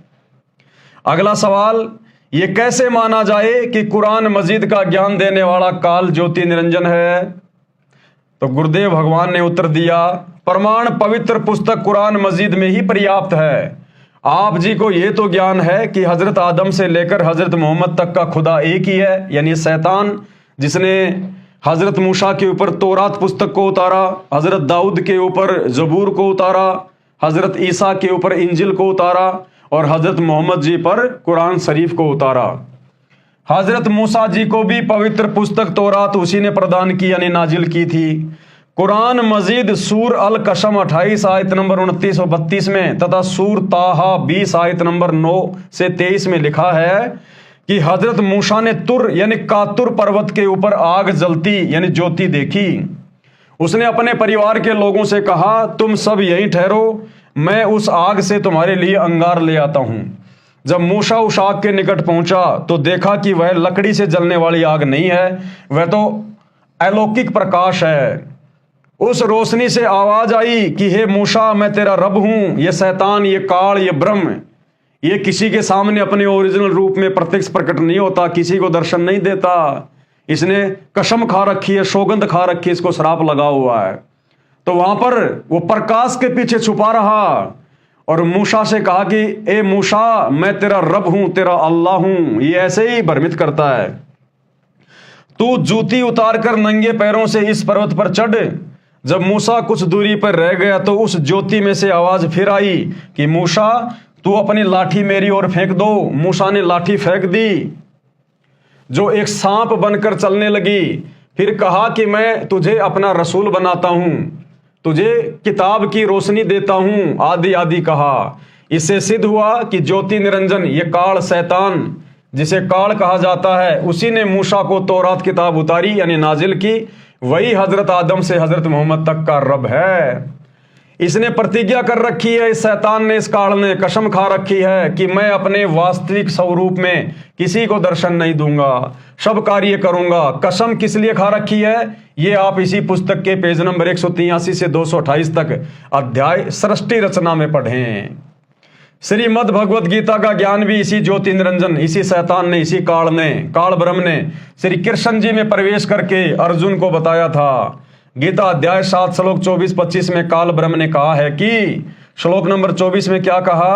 अगला सवाल, ये कैसे माना जाए कि कुरान मजीद का ज्ञान देने वाला काल ज्योति निरंजन है। तो गुरुदेव भगवान ने उत्तर दिया, प्रमाण पवित्र पुस्तक कुरान मजीद में ही पर्याप्त है। आप जी को यह तो ज्ञान है कि हजरत आदम से लेकर हजरत मोहम्मद तक का खुदा एक ही है, यानी शैतान जिसने हजरत मूसा के ऊपर तौरात पुस्तक को उतारा, हजरत दाऊद के ऊपर जबूर को उतारा, हजरत ईसा के ऊपर इंजिल को उतारा और हजरत मोहम्मद जी पर कुरान शरीफ को उतारा। हजरत मूसा जी को भी पवित्र पुस्तक तौरात उसी ने प्रदान की यानी नाजिल की थी। कुरान मजीद सूर अल कसम 28 आयत नंबर 29 और 32 में तथा सूर ताहा 20 आयत नंबर 9 से 23 में लिखा है कि हजरत मूसा ने तुर यानी कातुर पर्वत के ऊपर आग जलती यानी ज्योति देखी। उसने अपने परिवार के लोगों से कहा, तुम सब यहीं ठहरो, मैं उस आग से तुम्हारे लिए अंगार ले आता हूं। जब मूसा उस आग के निकट पहुंचा तो देखा कि वह लकड़ी से जलने वाली आग नहीं है, वह तो अलौकिक प्रकाश है। उस रोशनी से आवाज आई कि हे मूसा, मैं तेरा रब हूं। ये शैतान, ये काल, ये ब्रह्म, ये किसी के सामने अपने ओरिजिनल रूप में प्रत्यक्ष प्रकट नहीं होता, किसी को दर्शन नहीं देता। इसने कसम खा रखी है, सौगंध खा रखी है, इसको श्राप लगा हुआ है। तो वहां पर वो प्रकाश के पीछे छुपा रहा और मूसा से कहा कि ए मूसा, मैं तेरा रब हूं, तेरा अल्लाह हूं। ये ऐसे ही भ्रमित करता है। तू जूती उतार कर नंगे पैरों से इस पर्वत पर चढ़। जब मूसा कुछ दूरी पर रह गया तो उस ज्योति में से आवाज फिर आई कि मूसा, तू अपनी लाठी मेरी ओर फेंक दो। मूसा ने लाठी फेंक दी जो एक सांप बनकर चलने लगी। फिर कहा कि मैं तुझे अपना रसूल बनाता हूं, तुझे किताब की रोशनी देता हूं, आदि आदि कहा। इससे सिद्ध हुआ कि ज्योति निरंजन ये काल शैतान जिसे काल कहा जाता है, उसी ने मूसा को तौरात किताब उतारी यानी नाजिल की। वही हजरत आदम से हजरत मोहम्मद तक का रब है। इसने प्रतिज्ञा कर रखी है, इस शैतान ने, इस काल ने कसम खा रखी है कि मैं अपने वास्तविक स्वरूप में किसी को दर्शन नहीं दूंगा, सब कार्य करूंगा। कसम किस लिए खा रखी है ये आप इसी पुस्तक के पेज नंबर 183 से 228 तक अध्याय सृष्टि रचना में पढ़ें। श्रीमद् भगवत गीता का ज्ञान भी इसी ज्योति निरंजन, इसी शैतान ने, इसी काल ने, काल ब्रह्म ने श्री कृष्ण जी में प्रवेश करके अर्जुन को बताया था। गीता अध्याय 7 श्लोक 24-25 में काल ब्रह्म ने कहा है कि श्लोक नंबर 24 में क्या कहा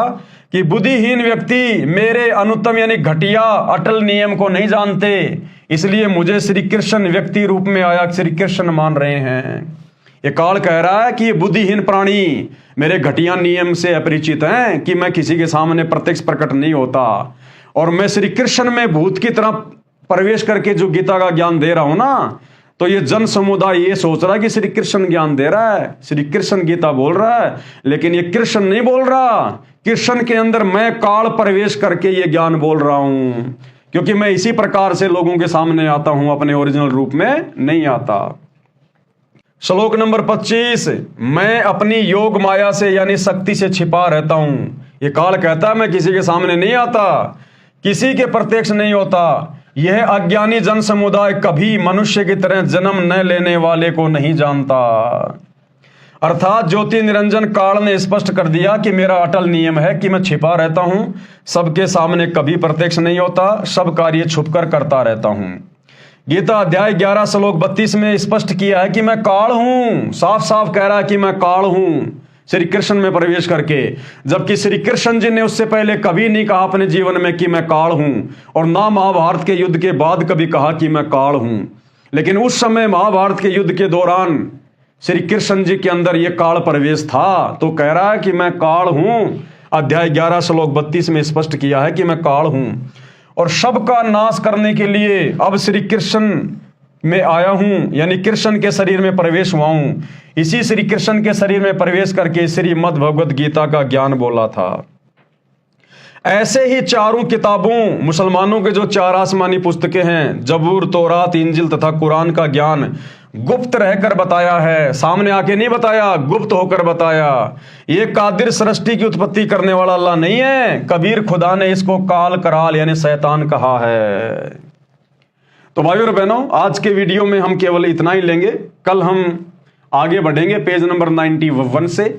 कि बुद्धिहीन व्यक्ति मेरे अनुत्तम यानी घटिया अटल नियम को नहीं जानते, इसलिए मुझे श्री कृष्ण व्यक्ति रूप में आया श्री कृष्ण मान रहे हैं। ये काल कह रहा है कि ये बुद्धिहीन प्राणी मेरे घटिया नियम से अपरिचित हैं कि मैं किसी के सामने प्रत्यक्ष प्रकट नहीं होता, और मैं श्री कृष्ण में भूत की तरह प्रवेश करके जो गीता का ज्ञान दे रहा हूं ना, तो ये जन समुदाय ये सोच रहा है कि श्री कृष्ण ज्ञान दे रहा है, श्री कृष्ण गीता बोल रहा है, लेकिन ये कृष्ण नहीं बोल रहा। कृष्ण के अंदर मैं काल प्रवेश करके ये ज्ञान बोल रहा हूं, क्योंकि मैं इसी प्रकार से लोगों के सामने आता हूं, अपने ओरिजिनल रूप में नहीं आता। श्लोक नंबर 25, मैं अपनी योग माया से यानी शक्ति से छिपा रहता हूं। ये काल कहता है मैं किसी के सामने नहीं आता, किसी के प्रत्यक्ष नहीं होता। यह अज्ञानी जन समुदाय कभी मनुष्य की तरह जन्म न लेने वाले को नहीं जानता। अर्थात ज्योति निरंजन काल ने स्पष्ट कर दिया कि मेरा अटल नियम है कि मैं छिपा रहता हूं, सबके सामने कभी प्रत्यक्ष नहीं होता, सब कार्य छुपकर करता रहता हूं। गीता अध्याय 11 श्लोक 32 में स्पष्ट किया है कि मैं काल हूं, साफ साफ कह रहा है कि मैं काल हूं श्री कृष्ण में प्रवेश करके, जबकि श्री कृष्ण जी ने उससे पहले कभी नहीं कहा अपने जीवन में कि मैं काल हूं, और ना महाभारत के युद्ध के बाद कभी कहा कि मैं काल हूं। लेकिन उस समय महाभारत के युद्ध के दौरान श्री कृष्ण जी के अंदर यह काल प्रवेश था, तो कह रहा है कि मैं काल हूं। अध्याय 11 श्लोक 32 में स्पष्ट किया है कि मैं काल हूं, और सबका नाश करने के लिए अब श्री कृष्ण में आया हूं, यानी कृष्ण के शरीर में प्रवेश हुआ हूं। इसी श्री कृष्ण के शरीर में प्रवेश करके श्रीमद् भगवत गीता का ज्ञान बोला था। ऐसे ही चारों किताबों, मुसलमानों के जो 4 आसमानी पुस्तकें हैं, जबूर, तौरात, इंजिल तथा कुरान का ज्ञान गुप्त रहकर बताया है, सामने आके नहीं बताया, गुप्त होकर बताया। ये कादिर सृष्टि की उत्पत्ति करने वाला अल्लाह नहीं है। कबीर खुदा ने इसको काल कराल यानी शैतान कहा है। तो भाइयों और बहनों, आज के वीडियो में हम केवल इतना ही लेंगे। कल हम आगे बढ़ेंगे पेज नंबर 91 से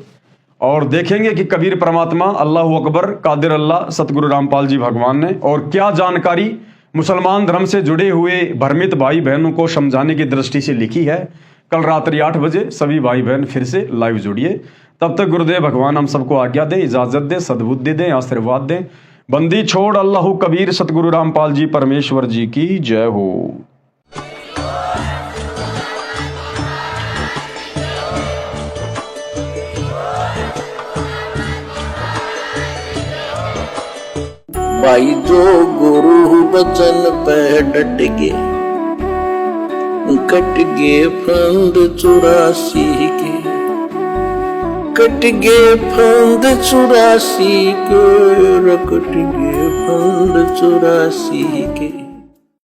और देखेंगे कि कबीर परमात्मा, अल्लाह अकबर, कादिर अल्लाह, सतगुरु रामपाल जी भगवान ने और क्या जानकारी मुसलमान धर्म से जुड़े हुए भ्रमित भाई बहनों को समझाने की दृष्टि से लिखी है। कल रात्रि 8 बजे सभी भाई बहन फिर से लाइव जुड़िए। तब तक गुरुदेव भगवान हम सबको आज्ञा दें, इजाजत दें, सद्बुद्धि दें, आशीर्वाद दें। बंदी छोड़ अल्लाह कबीर सतगुरु रामपाल जी परमेश्वर जी की जय हो। भाई जो गुरु बचन पे डट गए, कट गए फंद 84 के, कट गए फंद 84 के, कट गए फंद 84 के।